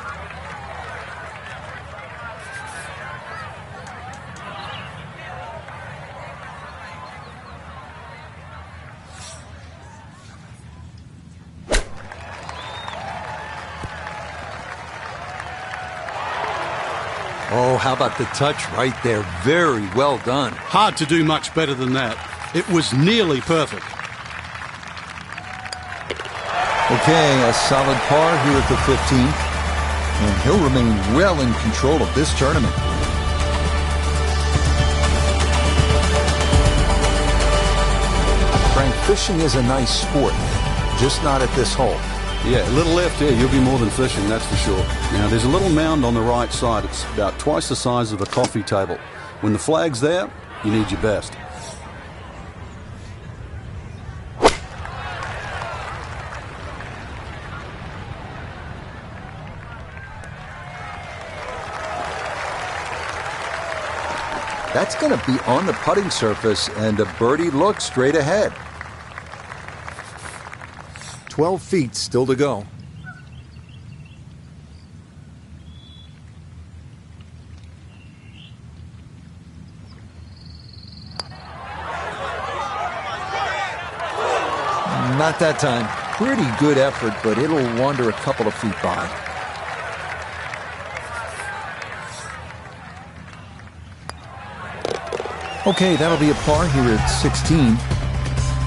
Oh, how about the touch right there? Very well done. Hard to do much better than that. It was nearly perfect. Okay, a solid par here at the 15th, and he'll remain well in control of this tournament. Frank, fishing is a nice sport, just not at this hole. Yeah, a little left here, you'll be more than fishing, that's for sure. Now, there's a little mound on the right side. It's about twice the size of a coffee table. When the flag's there, you need your best. That's going to be on the putting surface, and a birdie look straight ahead. 12 feet still to go. Not that time. Pretty good effort, but it'll wander a couple of feet by. Okay, that'll be a par here at 16,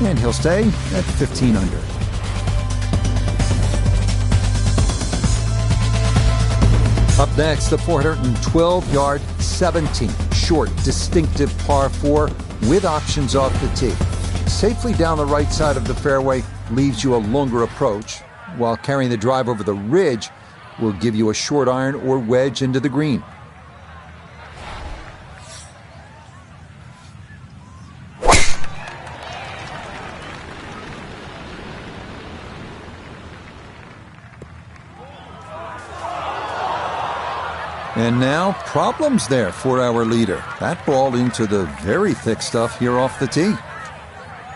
and he'll stay at 15 under. Up next, the 412-yard, 17, short, distinctive par 4 with options off the tee. Safely down the right side of the fairway leaves you a longer approach, while carrying the drive over the ridge will give you a short iron or wedge into the green. And now, problems there for our leader. That ball into the very thick stuff here off the tee.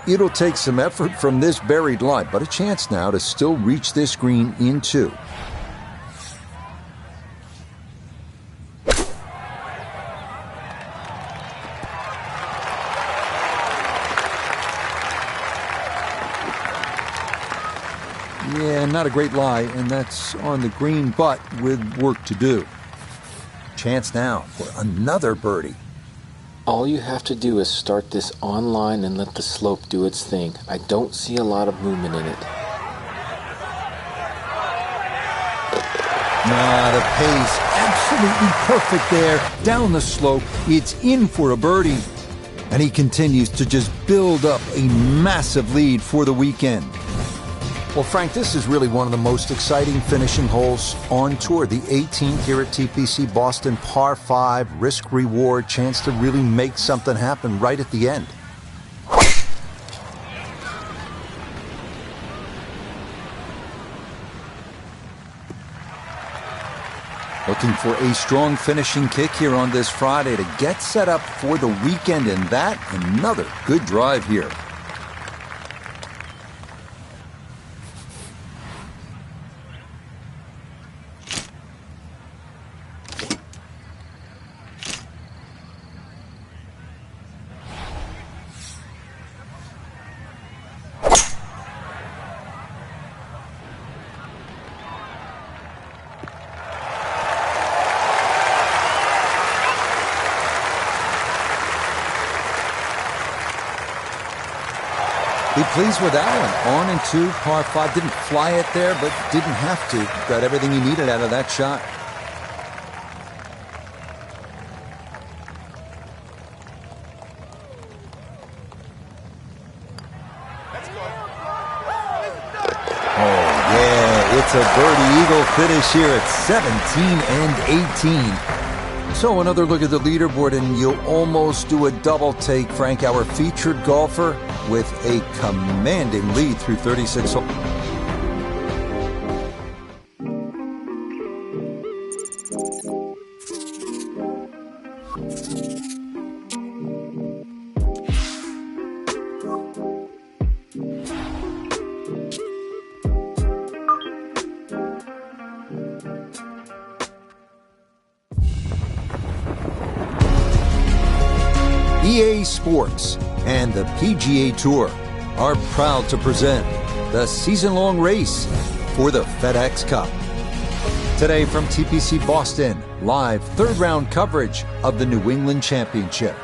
It'll take some effort from this buried lie, but a chance now to still reach this green in 2. Yeah, not a great lie, and that's on the green, but with work to do. Chance now for another birdie. All you have to do is start this on line and let the slope do its thing. I don't see a lot of movement in it. The pace absolutely perfect there. Down the slope, it's in for a birdie. And he continues to just build up a massive lead for the weekend. Well, Frank, this is really one of the most exciting finishing holes on tour. The 18th here at TPC Boston, par 5, risk-reward, chance to really make something happen right at the end. Looking for a strong finishing kick here on this Friday to get set up for the weekend, and that another good drive here. Be pleased with that one. On and 2, par 5. Didn't fly it there, but didn't have to. Got everything he needed out of that shot. Oh, yeah. It's a birdie eagle finish here at 17 and 18. So another look at the leaderboard, and you'll almost do a double take, Frank. Our featured golfer with a commanding lead through 36 holes. EA Sports and the PGA Tour are proud to present the season-long race for the FedEx Cup. Today from TPC Boston, live third-round coverage of the New England Championship.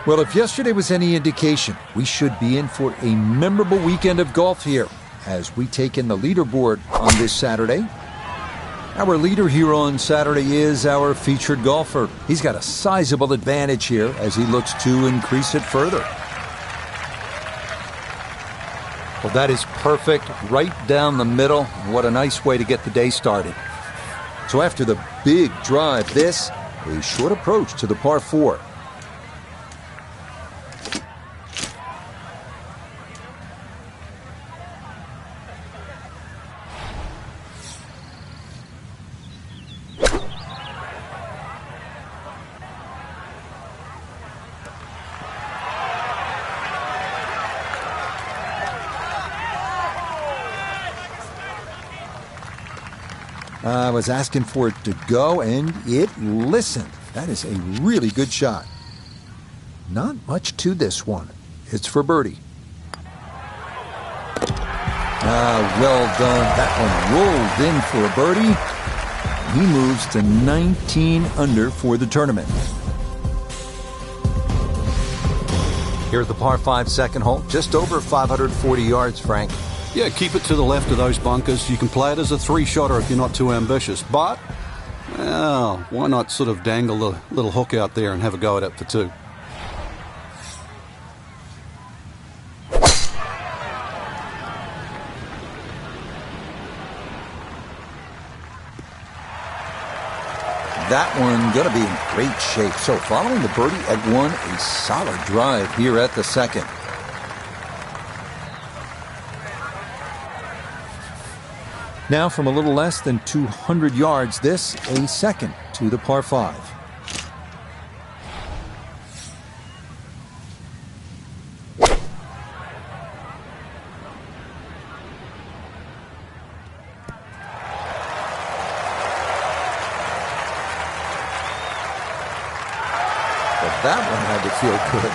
Well, if yesterday was any indication, we should be in for a memorable weekend of golf here as we take in the leaderboard on this Saturday. Our leader here on Saturday is our featured golfer. He's got a sizable advantage here as he looks to increase it further. Well, that is perfect, right down the middle. What a nice way to get the day started. So after the big drive, this, a short approach to the par 4. I was asking for it to go, and it listened. That is a really good shot. Not much to this one. It's for birdie. Well done. That one rolled in for a birdie. He moves to 19 under for the tournament. Here's the par 5 second hole. Just over 540 yards, Frank. Yeah, keep it to the left of those bunkers. You can play it as a 3-shotter if you're not too ambitious. But, well, why not sort of dangle the little hook out there and have a go at it for 2? That one going to be in great shape. So following the birdie at 1, a solid drive here at the second. Now from a little less than 200 yards, this a second to the par 5. But that one had to feel good.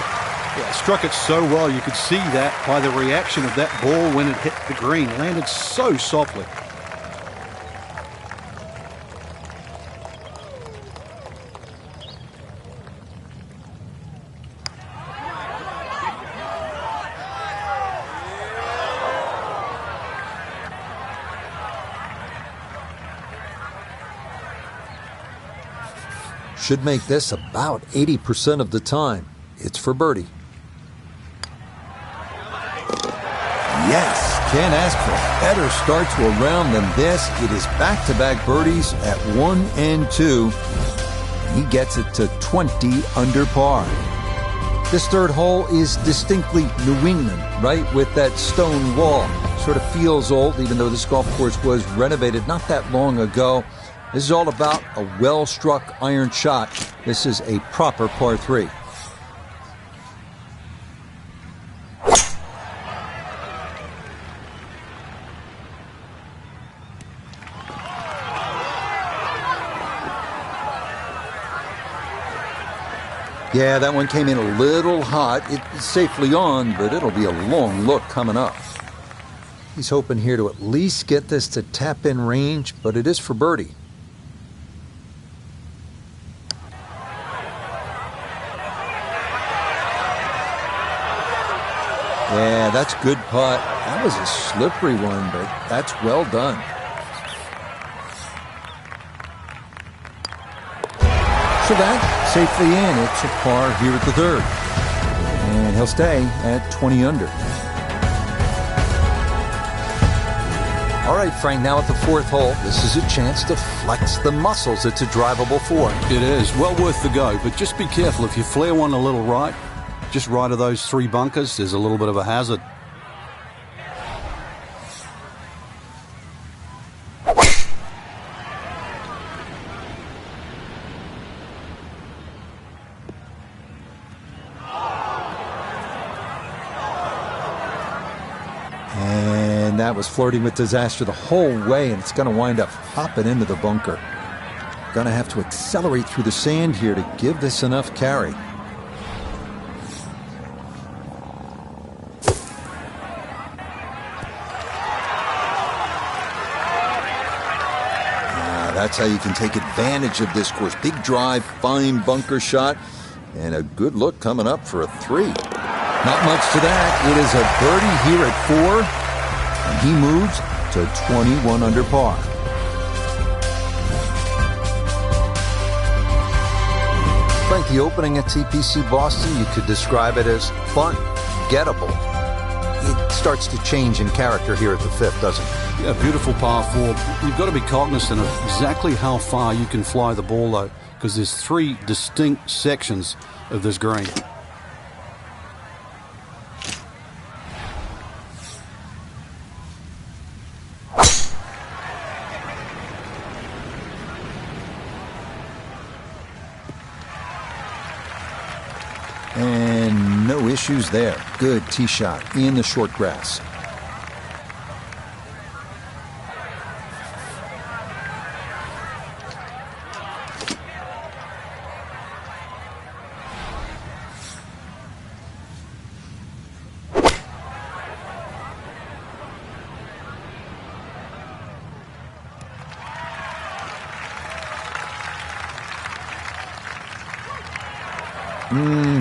Yeah, struck it so well. You could see that by the reaction of that ball when it hit the green. Landed so softly. Should make this about 80% of the time. It's for birdie. Yes, can't ask for a better start to a round than this. It is back-to-back birdies at 1 and 2. He gets it to 20 under par. This third hole is distinctly New England, right? With that stone wall. Sort of feels old, even though this golf course was renovated not that long ago. This is all about a well-struck iron shot. This is a proper par 3. Yeah, that one came in a little hot. It's safely on, but it'll be a long look coming up. He's hoping here to at least get this to tap-in range, but it is for birdie. Yeah, that's good putt. That was a slippery one, but that's well done. So that safely in. It's a par here at the third. And he'll stay at 20 under. All right, Frank, now at the fourth hole, this is a chance to flex the muscles. It's a drivable four. It is. Well worth the go, but just be careful. If you flare one a little right, just right of those 3 bunkers, there's a little bit of a hazard. And that was flirting with disaster the whole way, and it's going to wind up hopping into the bunker. Going to have to accelerate through the sand here to give this enough carry. That's how you can take advantage of this course. Big drive, fine bunker shot, and a good look coming up for a 3. Not much to that. It is a birdie here at 4, and he moves to 21 under par. Frank, the opening at TPC Boston, you could describe it as fun, gettable. It starts to change in character here at the 5th, doesn't it? Yeah, beautiful par 4. You've got to be cognizant of exactly how far you can fly the ball, though, because there's 3 distinct sections of this green. And no issues there. Good tee shot in the short grass.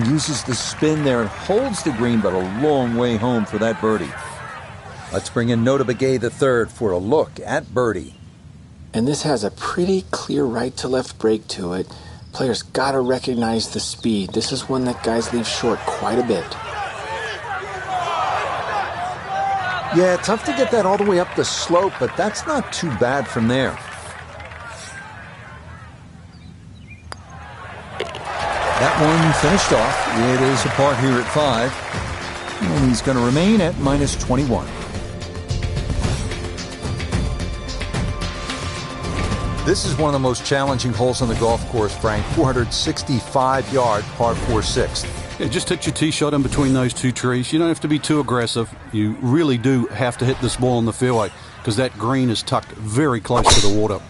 Uses the spin there and holds the green, but a long way home for that birdie. Let's bring in Nota Begay the third for a look at birdie. And this has a pretty clear right-to-left break to it. Players got to recognize the speed. This is one that guys leave short quite a bit. Yeah, tough to get that all the way up the slope, but that's not too bad from there. That one finished off. It is a par here at 5. And he's going to remain at minus 21. This is one of the most challenging holes on the golf course, Frank. 465-yard par 4/6. Yeah, just hit your tee shot in between those 2 trees. You don't have to be too aggressive. You really do have to hit this ball in the fairway because that green is tucked very close to the water.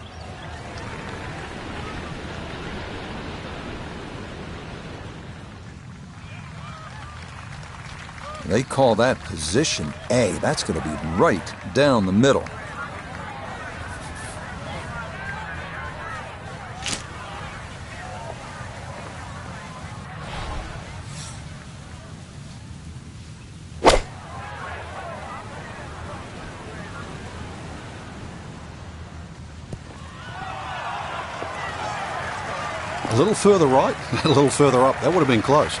They call that position A. That's going to be right down the middle. A little further right, a little further up. That would have been close.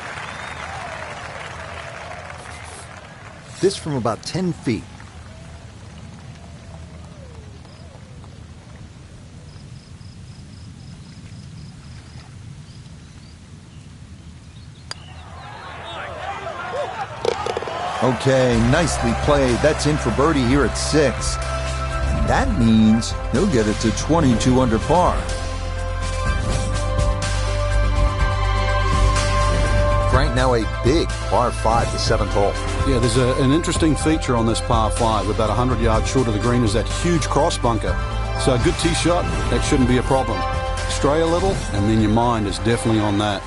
This from about 10 feet. Okay, nicely played. That's in for birdie here at 6. And that means he'll get it to 22 under par. Frank, now a big par 5, the 7th hole. Yeah, there's an interesting feature on this par 5. About 100 yards short of the green is that huge cross bunker. So a good tee shot, that shouldn't be a problem. Stray a little, and then your mind is definitely on that.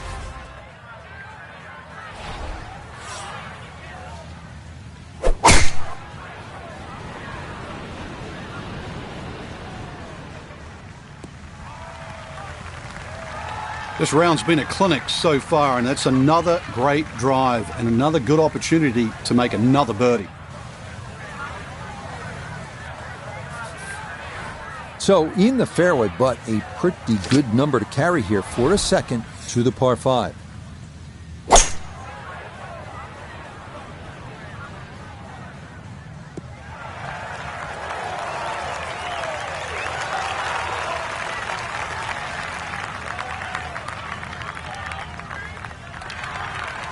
This round's been a clinic so far, and that's another great drive and another good opportunity to make another birdie. So in the fairway, but a pretty good number to carry here for a second to the par 5.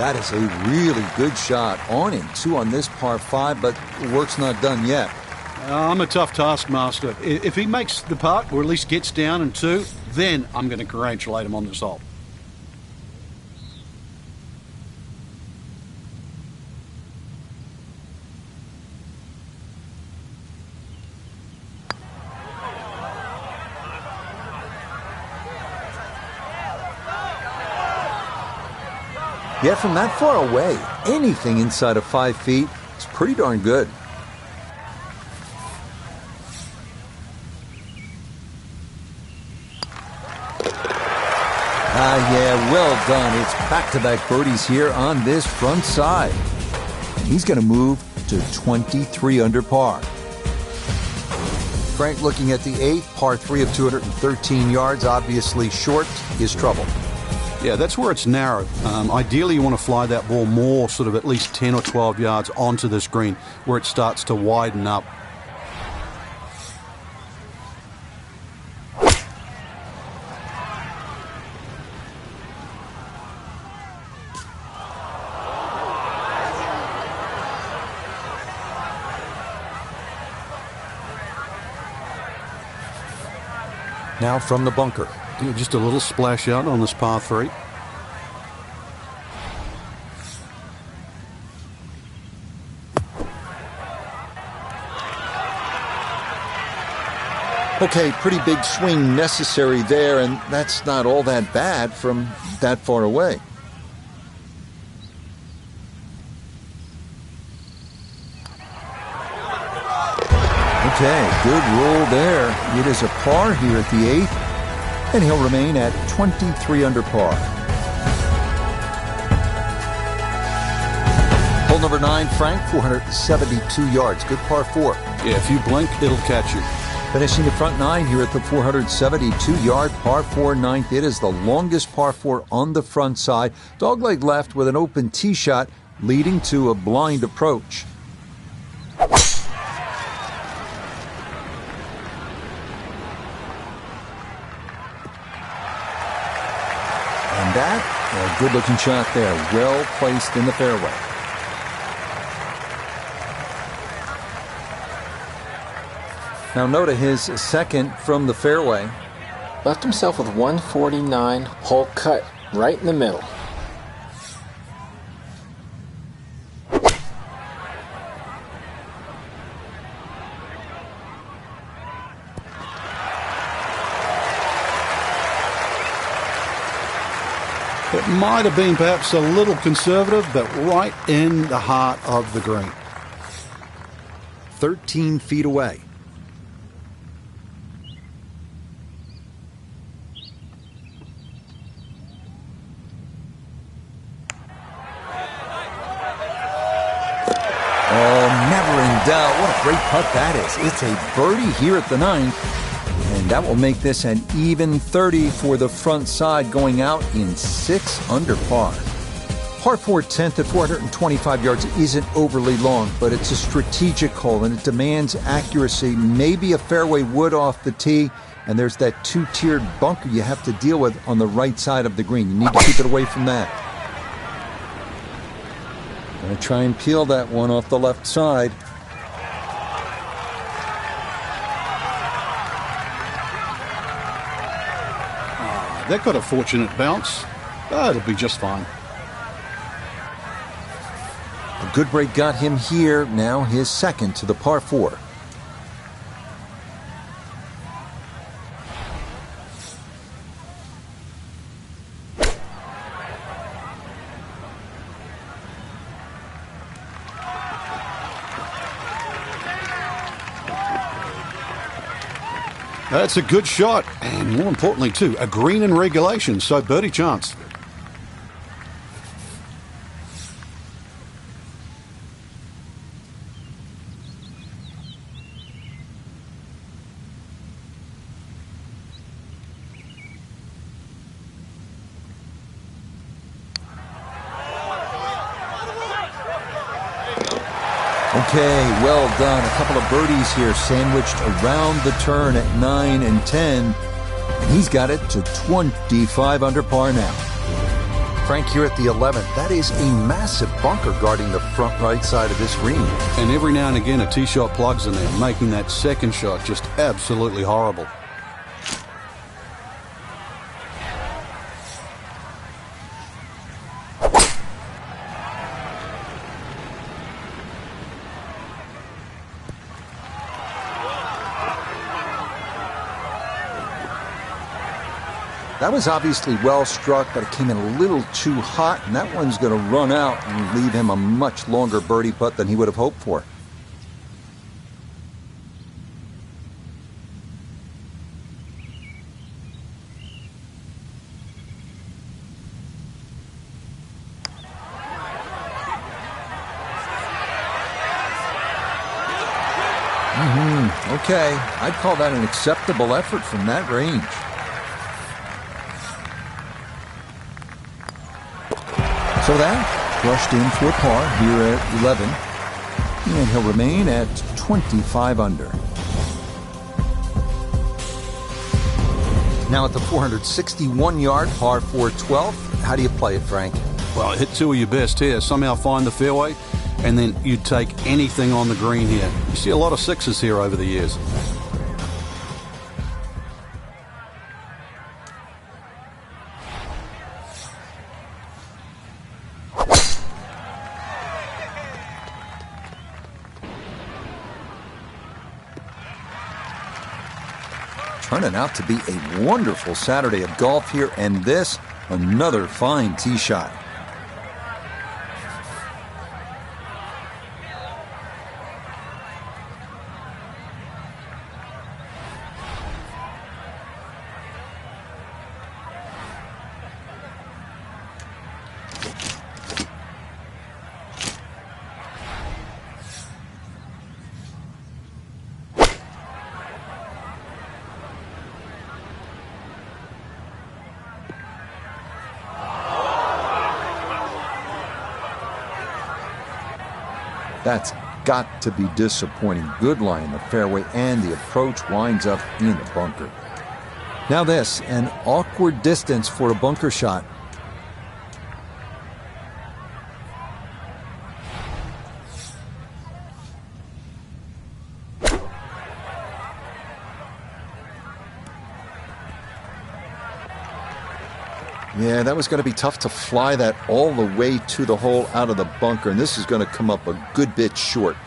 That is a really good shot. On in 2 on this par 5, but the work's not done yet. I'm a tough taskmaster. If he makes the putt, or at least gets down in 2, then I'm going to congratulate him on this hole. Yeah, from that far away, anything inside of 5 feet is pretty darn good. Yeah, well done. It's back-to-back birdies here on this front side. He's going to move to 23 under par. Frank looking at the 8th, par 3 of 213 yards, obviously short, is trouble. Yeah, that's where it's narrowed. Ideally, you want to fly that ball more, sort of at least 10 or 12 yards onto this green, where it starts to widen up. Now from the bunker. Yeah, just a little splash out on this par 3. Okay, pretty big swing necessary there, and that's not all that bad from that far away. Okay, good roll there. It is a par here at the 8th, and he'll remain at 23 under par. Hole number 9, Frank, 472 yards. Good par 4. Yeah, if you blink, it'll catch you. Finishing the front 9 here at the 472-yard par 4 9th. It is the longest par 4 on the front side. Dogleg left with an open tee shot leading to a blind approach. And that, a good-looking shot there. Well placed in the fairway. Now note his second from the fairway. Left himself with 149, hole cut right in the middle. It might have been perhaps a little conservative, but right in the heart of the green. 13 feet away. Oh, never in doubt. What a great putt that is. It's a birdie here at the 9th. And that will make this an even 30 for the front side, going out in 6 under par. Par 4 10th at 425 yards isn't overly long, but it's a strategic hole and it demands accuracy. Maybe a fairway wood off the tee, and there's that 2-tiered bunker you have to deal with on the right side of the green. You need to keep it away from that. Going to try and peel that one off the left side. That got a fortunate bounce. It'll be just fine. A good break got him here, now his second to the par 4. That's a good shot, and more importantly too, a green in regulation, so birdie chance. Okay, well done. A couple of birdies here sandwiched around the turn at 9 and 10. And he's got it to 25 under par now. Frank, here at the 11th, that is a massive bunker guarding the front right side of this green. And every now and again, a tee shot plugs in there, making that second shot just absolutely horrible. That was obviously well struck, but it came in a little too hot, and that one's going to run out and leave him a much longer birdie putt than he would have hoped for. Okay, I'd call that an acceptable effort from that range. So that brushed in for par here at 11, and he'll remain at 25 under. Now at the 461-yard par 4 12th, how do you play it, Frank? Well, hit two of your best here. Somehow find the fairway, and then you take anything on the green here. You see a lot of sixes here over the years. Turning out to be a wonderful Saturday of golf here, and this, another fine tee shot. That's got to be disappointing. Good lie in the fairway, and the approach winds up in the bunker. Now this, an awkward distance for a bunker shot. Yeah, that was going to be tough to fly that all the way to the hole out of the bunker, and this is going to come up a good bit short.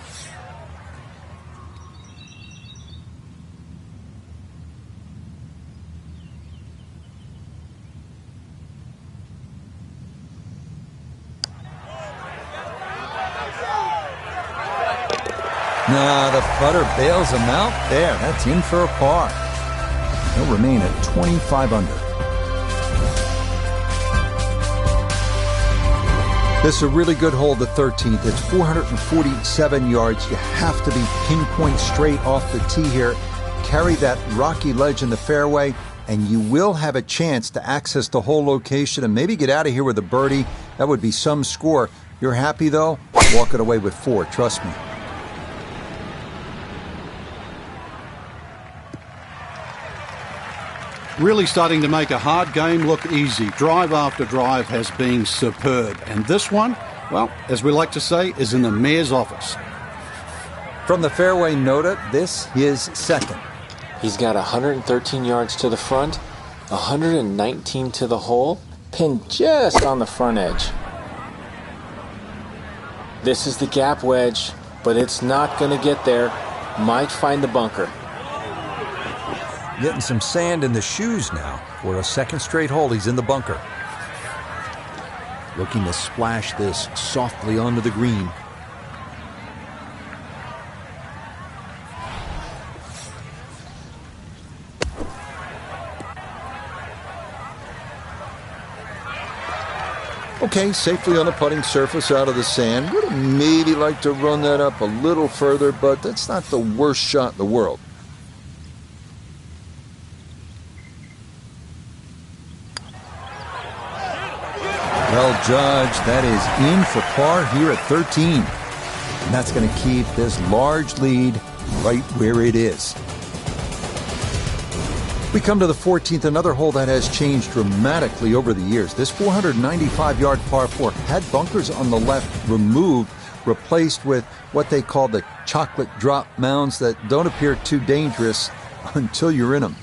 Nah, the putter bails him out there. That's in for a par. He'll remain at 25 under. This is a really good hole, the 13th. It's 447 yards. You have to be pinpoint straight off the tee here. Carry that rocky ledge in the fairway, and you will have a chance to access the hole location and maybe get out of here with a birdie. That would be some score. You're happy, though? Walk it away with 4, trust me. Really starting to make a hard game look easy. Drive after drive has been superb. And this one, well, as we like to say, is in the mayor's office. From the fairway nota, this is second. He's got 113 yards to the front, 119 to the hole, pinned just on the front edge. This is the gap wedge, but it's not going to get there. Might find the bunker. Getting some sand in the shoes now. For a second straight hole, he's in the bunker. Looking to splash this softly onto the green. Okay, safely on the putting surface out of the sand. Would have maybe liked to run that up a little further, but that's not the worst shot in the world. Well judged. That is in for par here at 13. And that's going to keep this large lead right where it is. We come to the 14th, another hole that has changed dramatically over the years. This 495-yard par 4 had bunkers on the left removed, replaced with what they call the chocolate drop mounds that don't appear too dangerous until you're in them.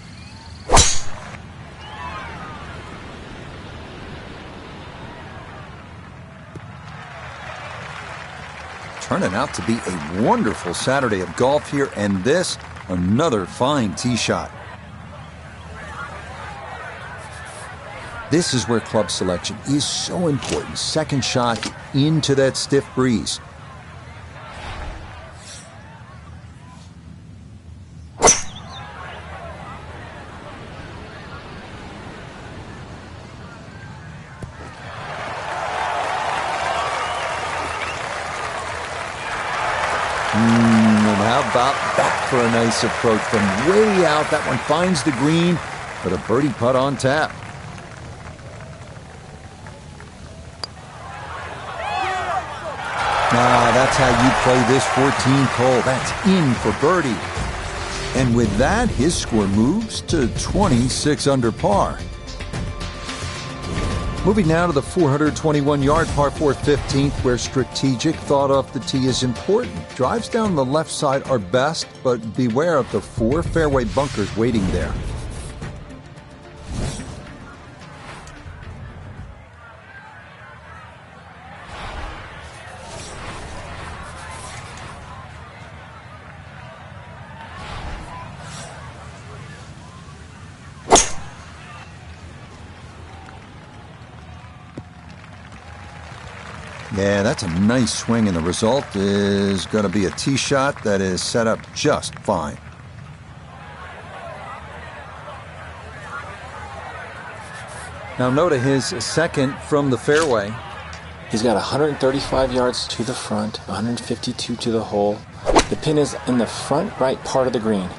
Turning out to be a wonderful Saturday of golf here, and this, another fine tee shot. This is where club selection is so important. Second shot into that stiff breeze. How about that for a nice approach from way out? That one finds the green, but a birdie putt on tap. That's how you play this 14th hole. That's in for birdie. And with that, his score moves to 26 under par. Moving now to the 421-yard par 4 15th, where strategic thought off the tee is important. Drives down the left side are best, but beware of the 4 fairway bunkers waiting there. Yeah, that's a nice swing, and the result is going to be a tee shot that is set up just fine. Now note his second from the fairway. He's got 135 yards to the front, 152 to the hole. The pin is in the front right part of the green.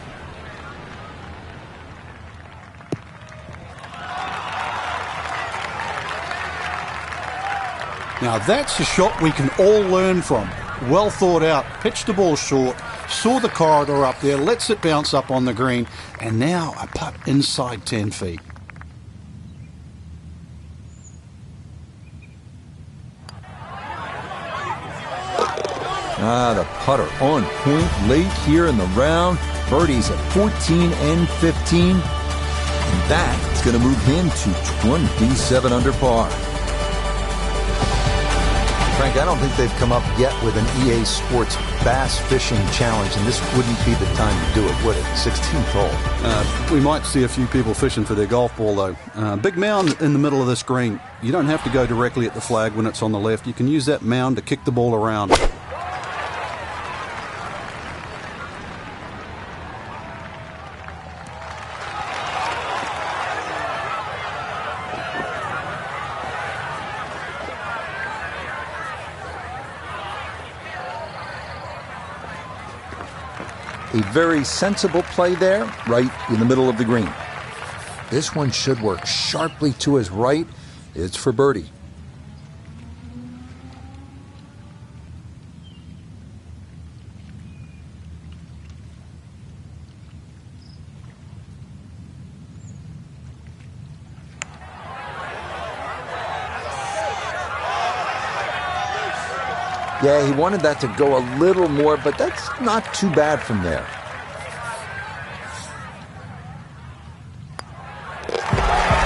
Now that's a shot we can all learn from. Well thought out, pitched the ball short, saw the corridor up there, lets it bounce up on the green, and now a putt inside 10 feet. The putter on point late here in the round. Birdies at 14 and 15. And that's going to move him to 27 under par. Frank, I don't think they've come up yet with an EA Sports Bass Fishing Challenge, and this wouldn't be the time to do it, would it? 16th hole. We might see a few people fishing for their golf ball, though. Big mound in the middle of this green. You don't have to go directly at the flag when it's on the left. You can use that mound to kick the ball around. A very sensible play there, right in the middle of the green. This one should work sharply to his right. It's for birdie. Yeah, he wanted that to go a little more, but that's not too bad from there.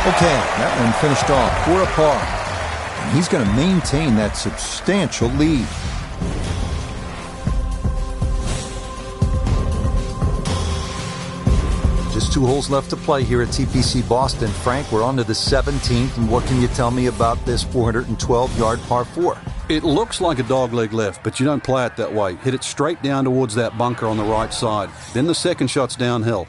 Okay, that one finished off for a par. And he's going to maintain that substantial lead. Just 2 holes left to play here at TPC Boston. Frank, we're on to the 17th, and what can you tell me about this 412-yard par 4? It looks like a dogleg left, but you don't play it that way. Hit it straight down towards that bunker on the right side. Then the second shot's downhill.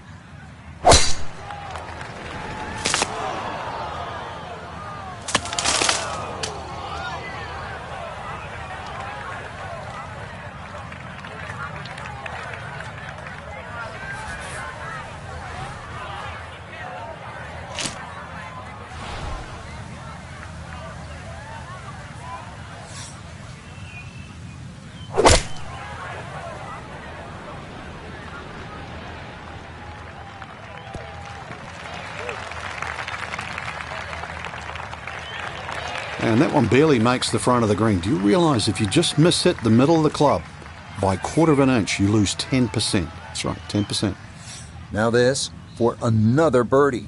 And that one barely makes the front of the green. Do you realize if you just miss hit the middle of the club by 1/4 of an inch, you lose 10%? That's right, 10%. Now this for another birdie.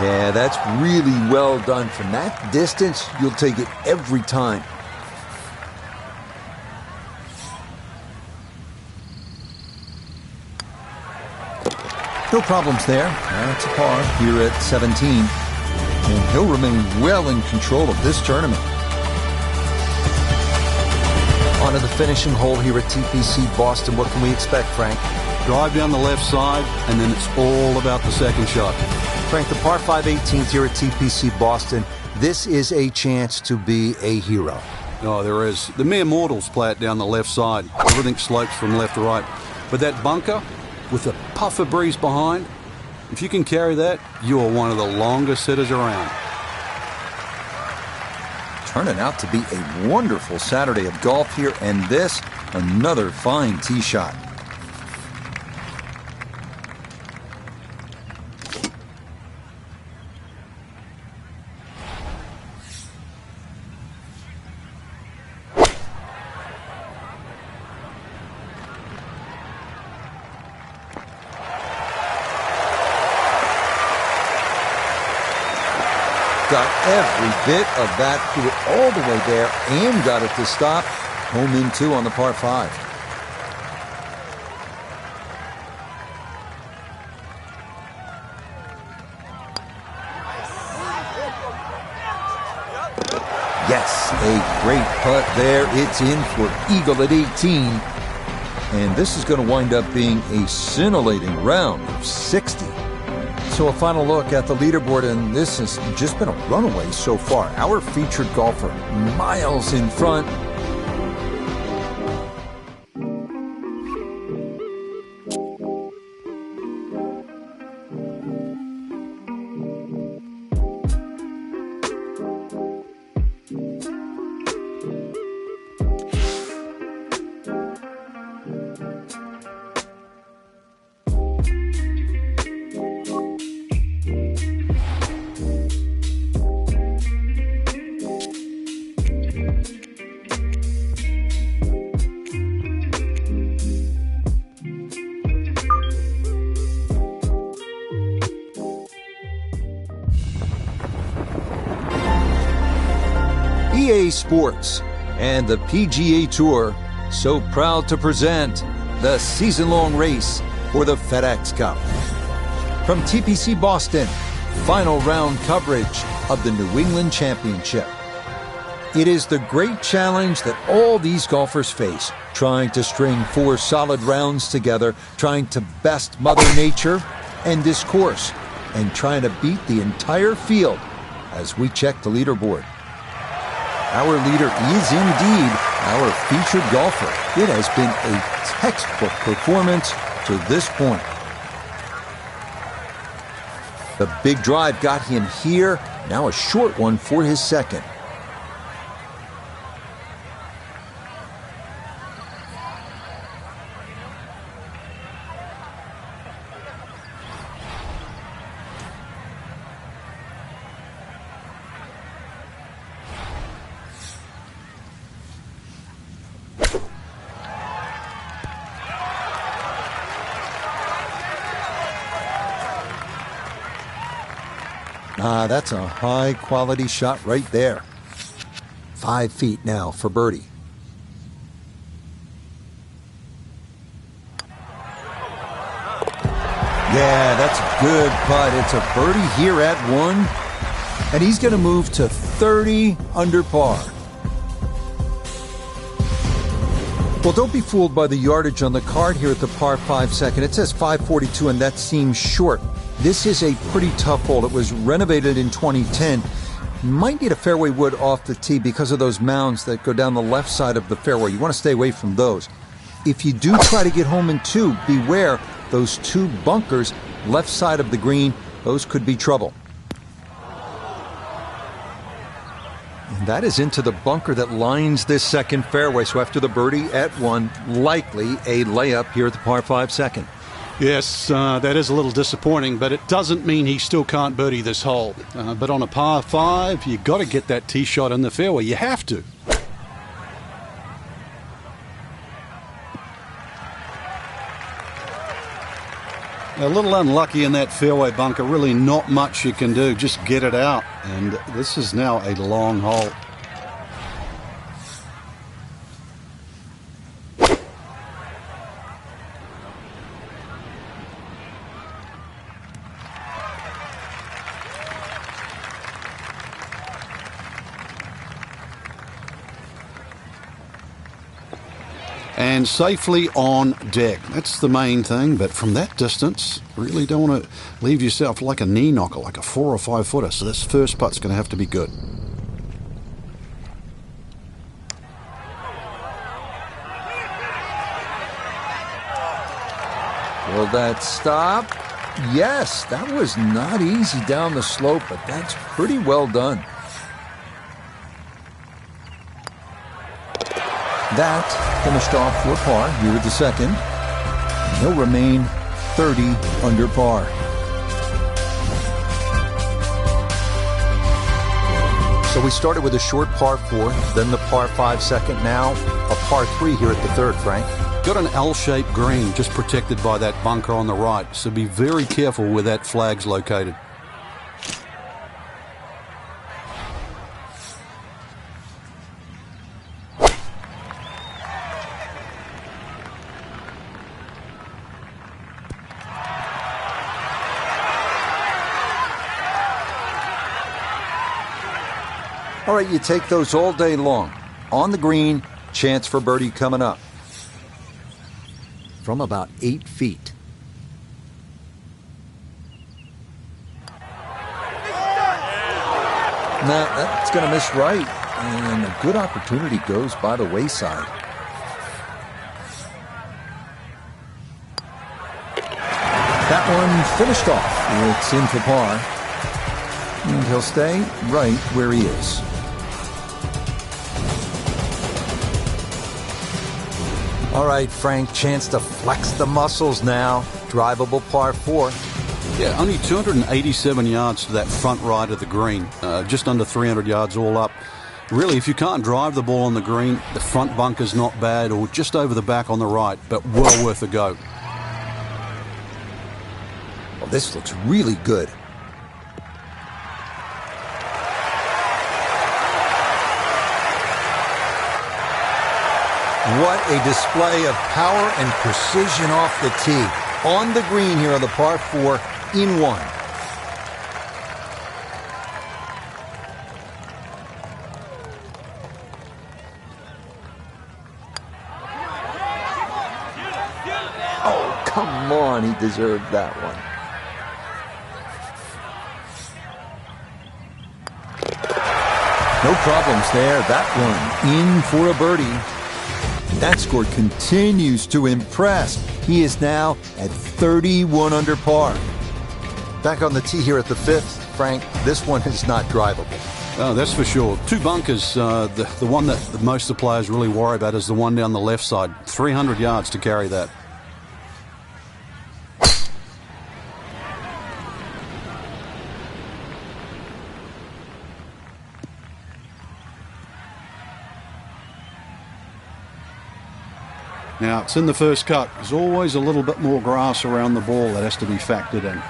Yeah, that's really well done. From that distance, you'll take it every time. No problems there. That's a par here at 17. And he'll remain well in control of this tournament. On to the finishing hole here at TPC Boston. What can we expect, Frank? Drive down the left side, and then it's all about the second shot. Frank, the par 5 18th here at TPC Boston. This is a chance to be a hero. Oh, there is. The mere mortals play it down the left side. Everything slopes from left to right. But that bunker, with a puff of breeze behind, if you can carry that, you are one of the longest hitters around. Turning out to be a wonderful Saturday of golf here, and this, another fine tee shot. Got every bit of that, threw it all the way there, and got it to stop. Home in 2 on the par 5. Yes, a great putt there. It's in for eagle at 18. And this is going to wind up being a scintillating round of 60. So a final look at the leaderboard, and this has just been a runaway so far. Our featured golfer miles in front. EA Sports and the PGA Tour so proud to present the season-long race for the FedEx Cup. From TPC Boston, final round coverage of the New England Championship. It is the great challenge that all these golfers face, trying to string 4 solid rounds together, trying to best Mother Nature and this course, and trying to beat the entire field as we check the leaderboard. Our leader is indeed our featured golfer. It has been a textbook performance to this point. The big drive got him here. Now a short one for his second. That's a high-quality shot right there. 5 feet now for birdie. Yeah, that's a good putt. It's a birdie here at 1, and he's going to move to 30 under par. Well, don't be fooled by the yardage on the card here at the par 5 second. It says 542, and that seems short. This is a pretty tough hole. It was renovated in 2010. Might need a fairway wood off the tee because of those mounds that go down the left side of the fairway. You want to stay away from those. If you do try to get home in 2, beware those 2 bunkers left side of the green. Those could be trouble. That is into the bunker that lines this second fairway. So after the birdie at 1, likely a layup here at the par 5 second. Yes, that is a little disappointing, but it doesn't mean he still can't birdie this hole. But on a par 5, you've got to get that tee shot in the fairway. You have to. A little unlucky in that fairway bunker. Really not much you can do. Just get it out. And this is now a long hole. And safely on deck. That's the main thing, but from that distance, really don't want to leave yourself like a knee knocker, like a 4 or 5 footer. So this first putt's going to have to be good. Will that stop? Yes, that was not easy down the slope, but that's pretty well done. That finished off for par here at the second. He'll remain 30 under par. So we started with a short par 4, then the par 5 second, now a par 3 here at the third, Frank. Got an L-shaped green just protected by that bunker on the right, so be very careful where that flag's located. All right, you take those all day long. On the green, chance for birdie coming up. From about 8 feet. Now, that's going to miss right. And a good opportunity goes by the wayside. That one finished off. It's in for par. And he'll stay right where he is. All right, Frank, chance to flex the muscles now. Drivable par 4. Yeah, only 287 yards to that front right of the green. Just under 300 yards all up. Really, if you can't drive the ball on the green, the front bunker's not bad, or just over the back on the right, but well worth a go. Well, this looks really good. What a display of power and precision off the tee. On the green here on the par 4 in 1. Oh, come on. He deserved that one. No problems there. That one in for a birdie. That score continues to impress. He is now at 31 under par. Back on the tee here at the 5th, Frank, this one is not drivable. Oh, that's for sure. 2 bunkers. The one that most of the players really worry about is the one down the left side. 300 yards to carry that. Now, it's in the first cut. There's always a little bit more grass around the ball that has to be factored in.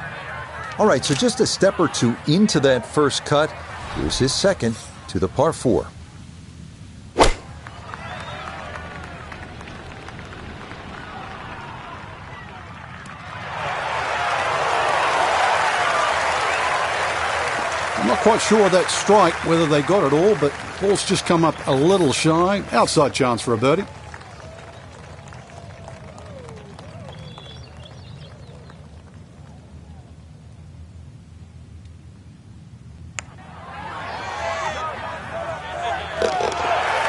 All right, so just a step or two into that first cut. Here's his second to the par 4. I'm not quite sure that strike, whether they got it all, but ball's just come up a little shy. Outside chance for a birdie.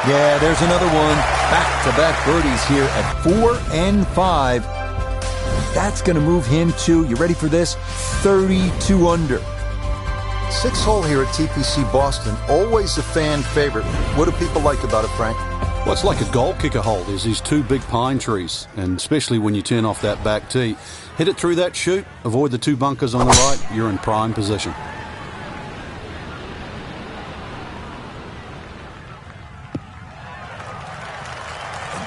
Yeah, there's another one. Back-to-back birdies here at 4 and 5. That's going to move him to, you ready for this? 32 under. Sixth hole here at TPC Boston, always a fan favorite. What do people like about it, Frank? Well, it's like a goal kicker hole. There's these two big pine trees, and especially when you turn off that back tee. Hit it through that chute, avoid the two bunkers on the right, you're in prime position.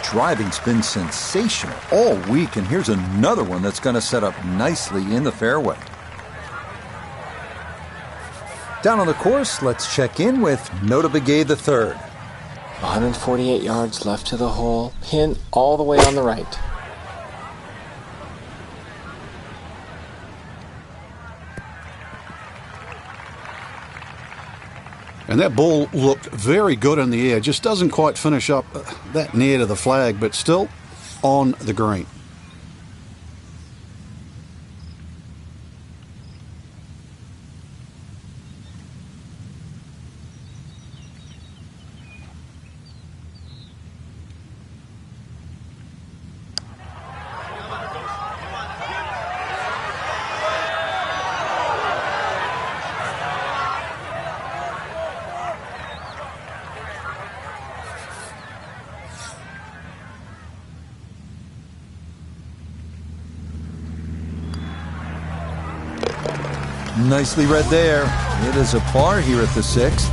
Driving's been sensational all week, and here's another one that's going to set up nicely in the fairway. Down on the course, let's check in with Nota Begay III. 148 yards left to the hole, pin all the way on the right. And that ball looked very good in the air. Just doesn't quite finish up that near to the flag, but still on the green. Nicely read there. It is a par here at the 6th.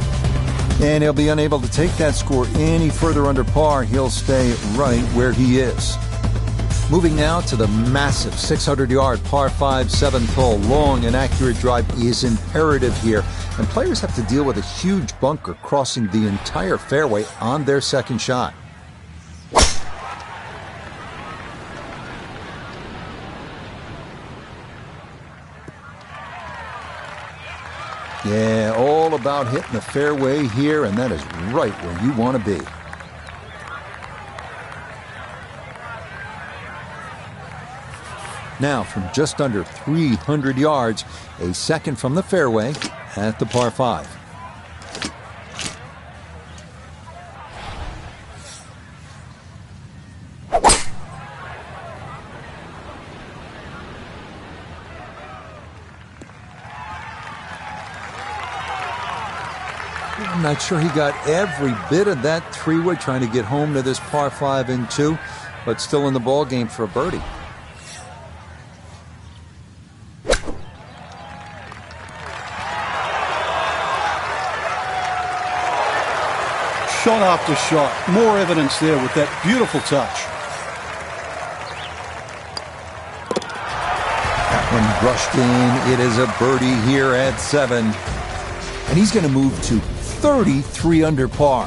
And he'll be unable to take that score any further under par. He'll stay right where he is. Moving now to the massive 600-yard par 5 7th hole. Long and accurate drive is imperative here. And players have to deal with a huge bunker crossing the entire fairway on their second shot. Yeah, all about hitting the fairway here, and that is right where you want to be. Now, from just under 300 yards, a second from the fairway at the par 5. I'm not sure he got every bit of that 3-wood trying to get home to this par 5 and 2, but still in the ball game for a birdie. Shot after shot. More evidence there with that beautiful touch. That one brushed in. It is a birdie here at 7. And he's going to move to 33 under par.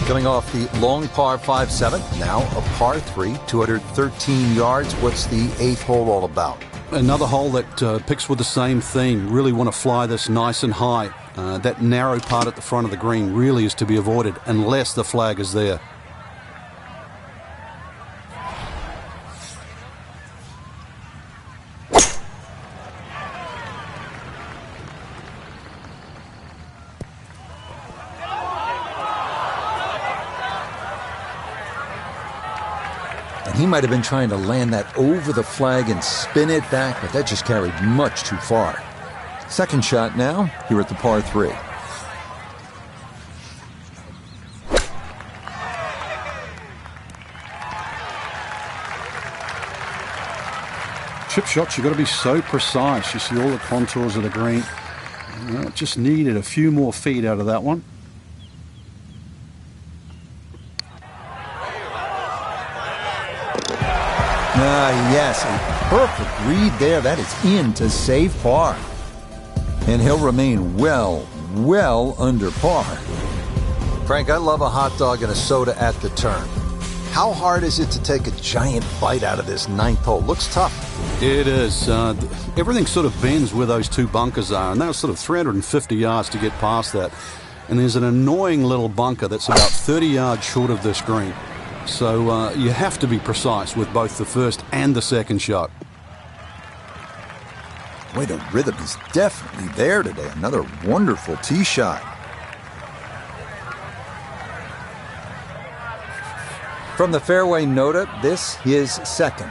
Coming off the long par 5 7, now a par 3, 213 yards. What's the 8th hole all about? Another hole that picks with the same theme. Really want to fly this nice and high. That narrow part at the front of the green really is to be avoided unless the flag is there. He might have been trying to land that over the flag and spin it back, but that just carried much too far. Second shot now, here at the par 3. Chip shots, you've got to be so precise. You see all the contours of the green. Well, just needed a few more feet out of that one. Yes, a perfect read there. That is in to save par. And he'll remain well under par. Frank, I love a hot dog and a soda at the turn. How hard is it to take a giant bite out of this 9th hole? Looks tough. It is. Everything sort of bends where those two bunkers are, and that was sort of 350 yards to get past that. And there's an annoying little bunker that's about 30 yards short of this green. So you have to be precise with both the first and the second shot. Boy, the rhythm is definitely there today. Another wonderful tee shot. From the fairway Nota, this is second.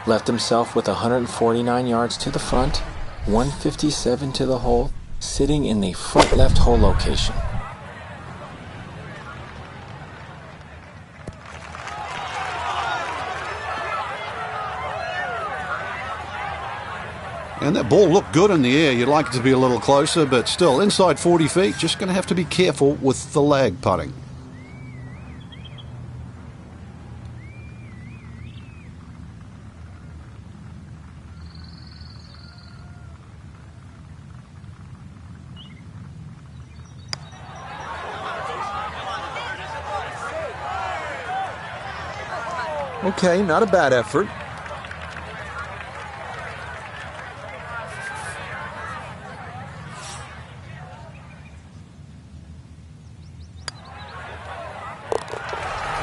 Left himself with 149 yards to the front, 157 to the hole, sitting in the front left hole location. And that ball looked good in the air. You'd like it to be a little closer, but still, inside 40 feet, just going to have to be careful with the lag putting. Okay, not a bad effort.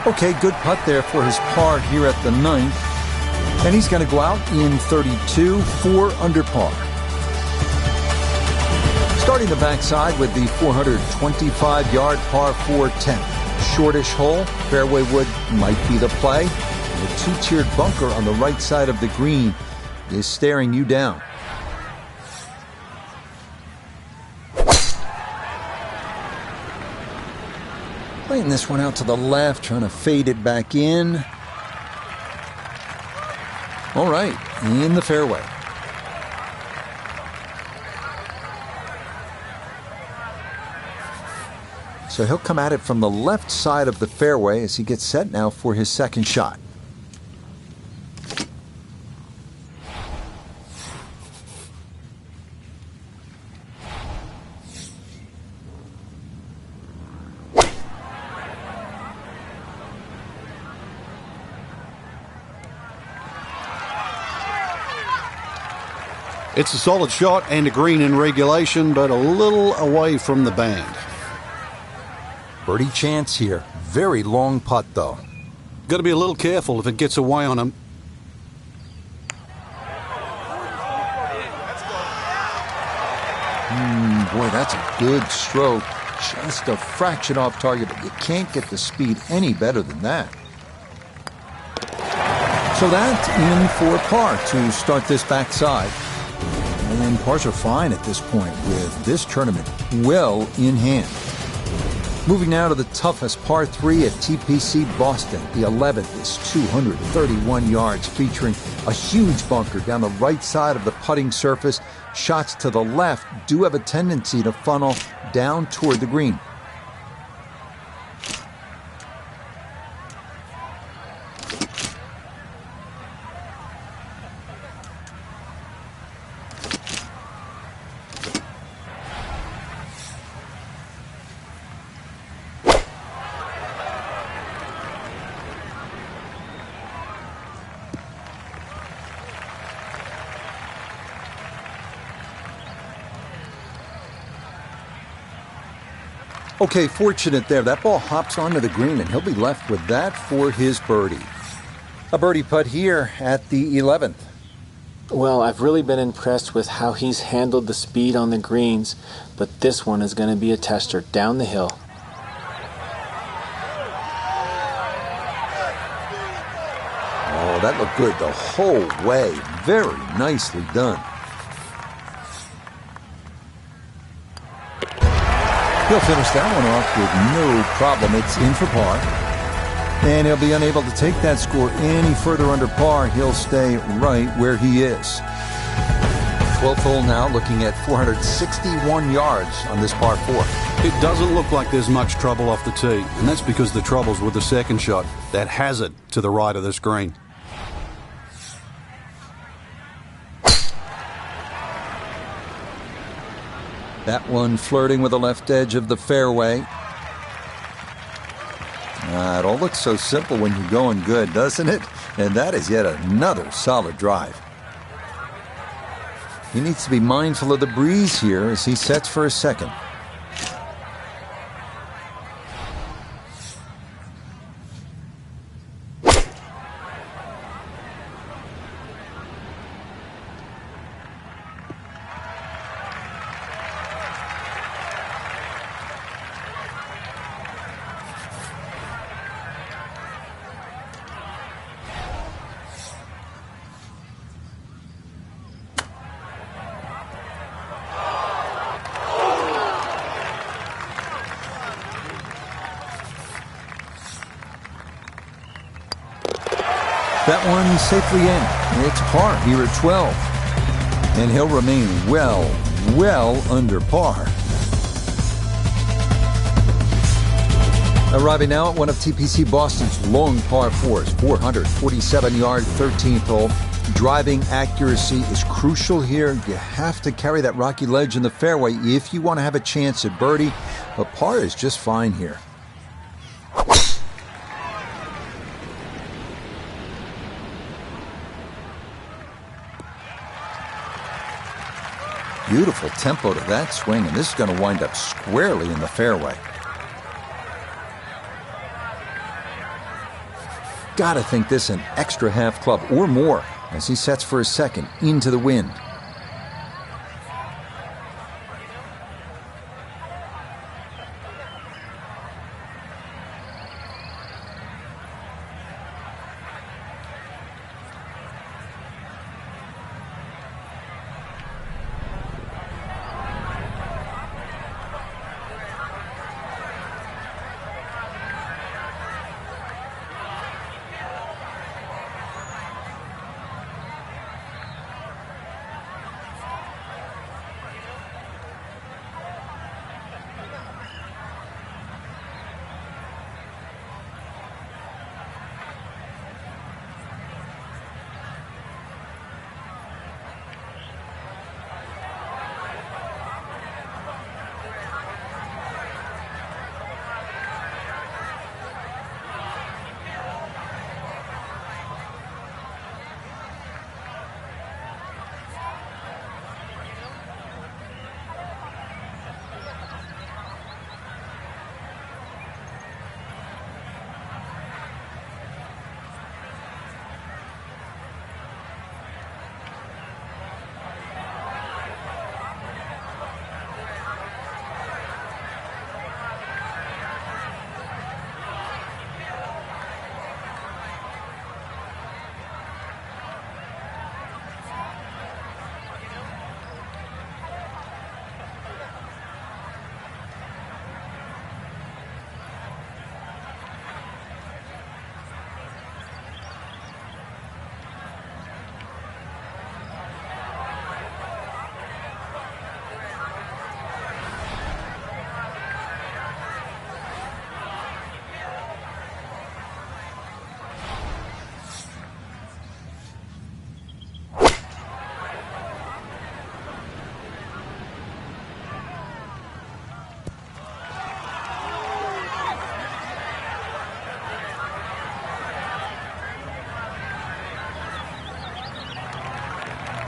Okay, good putt there for his par here at the 9th. And he's going to go out in 32, 4 under par. Starting the backside with the 425-yard par 4-10. Shortish hole, fairway wood might be the play. And the two-tiered bunker on the right side of the green is staring you down. Playing this one out to the left, trying to fade it back in. All right, in the fairway. So he'll come at it from the left side of the fairway as he gets set now for his second shot. It's a solid shot and a green in regulation, but a little away from the band. Birdie chance here. Very long putt, though. Got to be a little careful if it gets away on him. Boy, that's a good stroke. Just a fraction off target, but you can't get the speed any better than that. So that's in for par to start this backside. And pars are fine at this point with this tournament well in hand. Moving now to the toughest par 3 at TPC Boston. The 11th is 231 yards, featuring a huge bunker down the right side of the putting surface. Shots to the left do have a tendency to funnel down toward the green. Okay, fortunate there. That ball hops onto the green, and he'll be left with that for his birdie. A birdie putt here at the 11th. Well, I've really been impressed with how he's handled the speed on the greens, but this one is going to be a tester down the hill. Oh, that looked good the whole way. Very nicely done. He'll finish that one off with no problem. It's in for par. And he'll be unable to take that score any further under par. He'll stay right where he is. 12th hole now, looking at 461 yards on this par 4. It doesn't look like there's much trouble off the tee, and that's because the trouble's with the second shot. That hazard to the right of this green. That one flirting with the left edge of the fairway. It all looks so simple when you're going good, doesn't it? And that is yet another solid drive. He needs to be mindful of the breeze here as he sets for his second. That one safely in. It's par here at 12. And he'll remain well under par. Arriving now at one of TPC Boston's long par 4s, 447-yard 13th hole. Driving accuracy is crucial here. You have to carry that rocky ledge in the fairway if you want to have a chance at birdie, but par is just fine here. Beautiful tempo to that swing, and this is going to wind up squarely in the fairway. Gotta think this an extra half club or more as he sets for his second into the wind.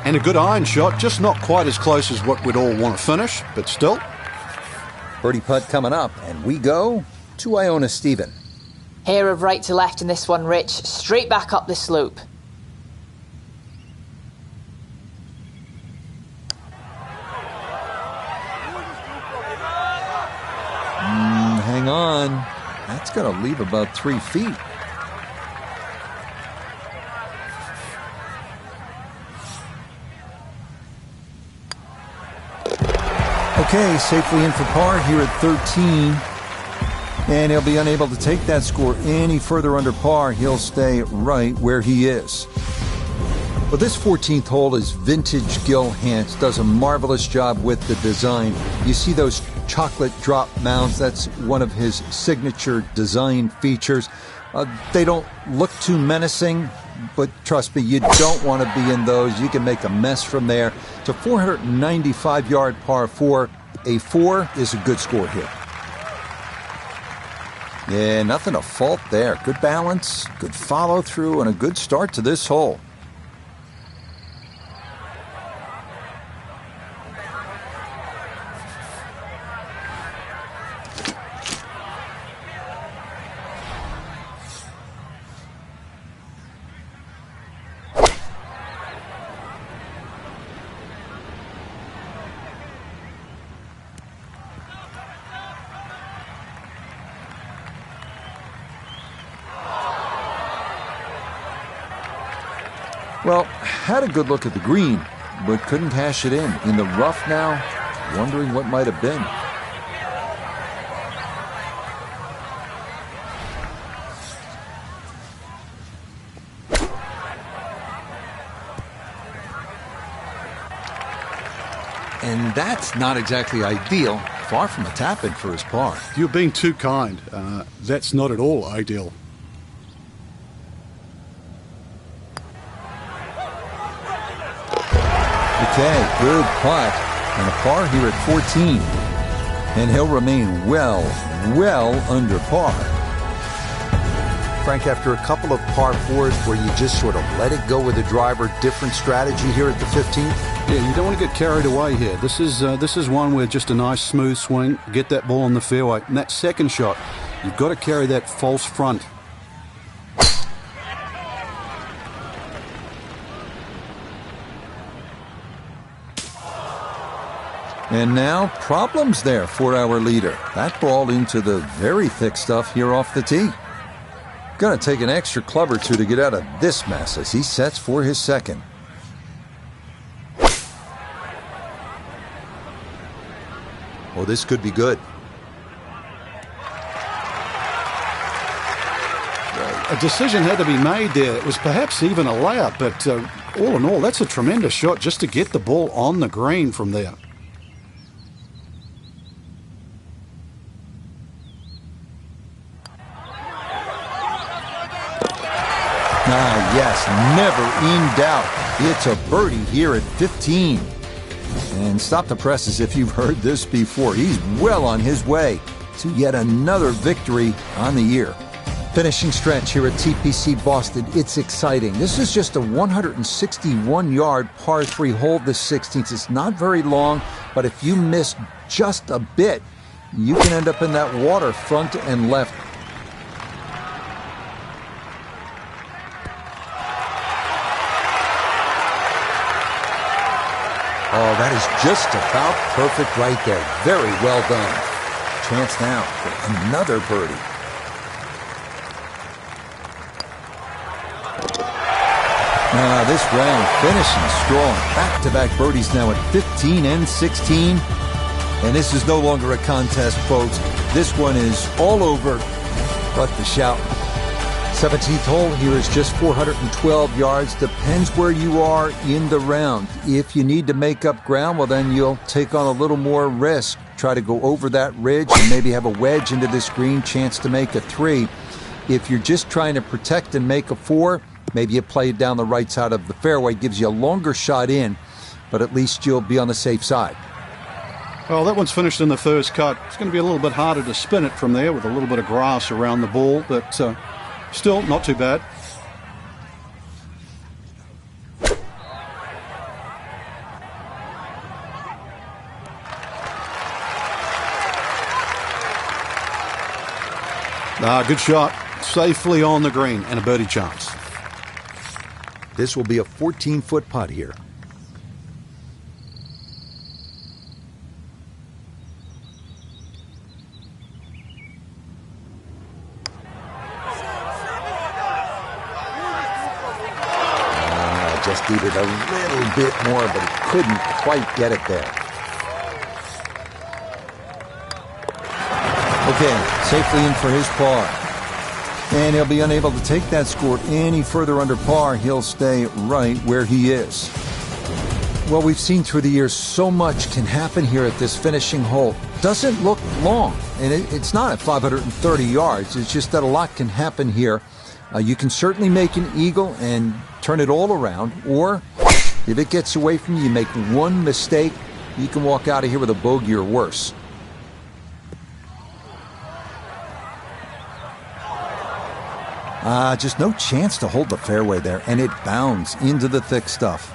And a good iron shot, just not quite as close as what we'd all want to finish, but still. Birdie putt coming up, and we go to Iona Stephen. Hair of right to left in this one, Rich. Straight back up the slope. Hang on. That's going to leave about 3 feet. Okay, safely in for par here at 13. And he'll be unable to take that score any further under par. He'll stay right where he is. But this 14th hole is vintage Gil Hanse. Does a marvelous job with the design. You see those chocolate drop mounds. That's one of his signature design features. They don't look too menacing, but trust me, you don't want to be in those. You can make a mess from there. It's a 495-yard par 4. A 4 is a good score here. Yeah, nothing to fault there. Good balance, good follow through, and a good start to this hole. Well, had a good look at the green, but couldn't cash it in. In the rough now, wondering what might have been. and that's not exactly ideal. Far from a tap-in for his par. You're being too kind. That's not at all ideal. Okay, good putt. And a par here at 14. And he'll remain well under par. Frank, after a couple of par fours where you just sort of let it go with the driver, different strategy here at the 15th? Yeah, you don't want to get carried away here. This is one where just a nice smooth swing, get that ball on the fairway. And that second shot, you've got to carry that false front. And now, problems there for our leader. That ball into the very thick stuff here off the tee. Gonna take an extra club or two to get out of this mess as he sets for his second. Oh, this could be good. A decision had to be made there. It was perhaps even a layup, but all in all, that's a tremendous shot just to get the ball on the green from there. Ah, yes, never in doubt. It's a birdie here at 15. And stop the presses if you've heard this before. He's well on his way to yet another victory on the year. Finishing stretch here at TPC Boston. It's exciting. This is just a 161-yard par 3 hole, the 16th. It's not very long, but if you miss just a bit, you can end up in that water front and left. Oh, that is just about perfect right there. Very well done. Chance now for another birdie. This round finishing strong. Back-to-back birdies now at 15 and 16. And this is no longer a contest, folks. This one is all over but the shout. 17th hole here is just 412 yards. Depends where you are in the round. If you need to make up ground, well, then you'll take on a little more risk. Try to go over that ridge and maybe have a wedge into this green, chance to make a 3. If you're just trying to protect and make a 4, maybe you play it down the right side of the fairway. Gives you a longer shot in, but at least you'll be on the safe side. Well, that one's finished in the first cut. It's going to be a little bit harder to spin it from there with a little bit of grass around the ball, but still not too bad. Good shot. Safely on the green and a birdie chance. This will be a 14-foot putt here. Just needed a little bit more, but he couldn't quite get it there. Okay, safely in for his par. And he'll be unable to take that score any further under par. He'll stay right where he is. Well, we've seen through the years so much can happen here at this finishing hole. Doesn't look long, and it's not at 530 yards. It's just that a lot can happen here. You can certainly make an eagle and turn it all around, or if it gets away from you, you make one mistake, you can walk out of here with a bogey or worse. Just no chance to hold the fairway there, and it bounds into the thick stuff.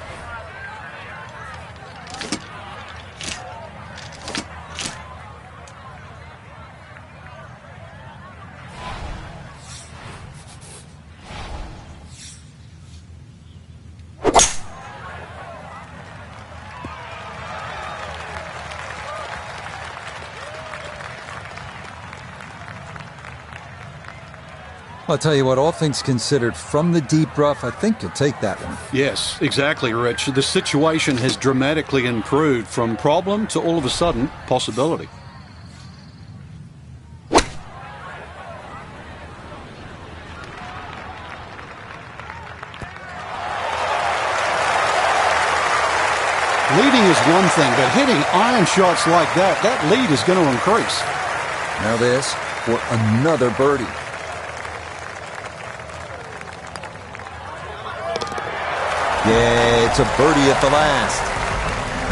I'll tell you what, all things considered, from the deep rough, I think you'll take that one. Yes, exactly, Rich. The situation has dramatically improved from problem to all of a sudden possibility. leading is one thing, but hitting iron shots like that lead is going to increase. Now this for another birdie. Yeah, it's a birdie at the last.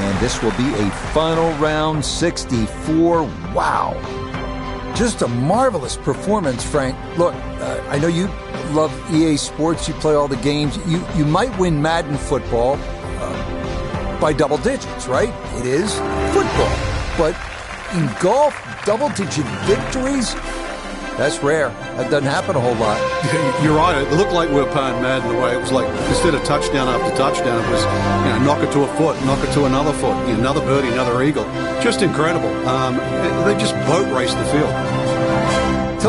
And this will be a final round 64. Wow. Just a marvelous performance, Frank. Look, I know you love EA Sports. You play all the games. You might win Madden football by double digits, right? It is football. But in golf, double-digit victories, that's rare. That doesn't happen a whole lot. You're right. It looked like we were playing Madden the way it was like, instead of touchdown after touchdown, it was, knock it to a foot, knock it to another foot, another birdie, another eagle. Just incredible. They just boat raced the field.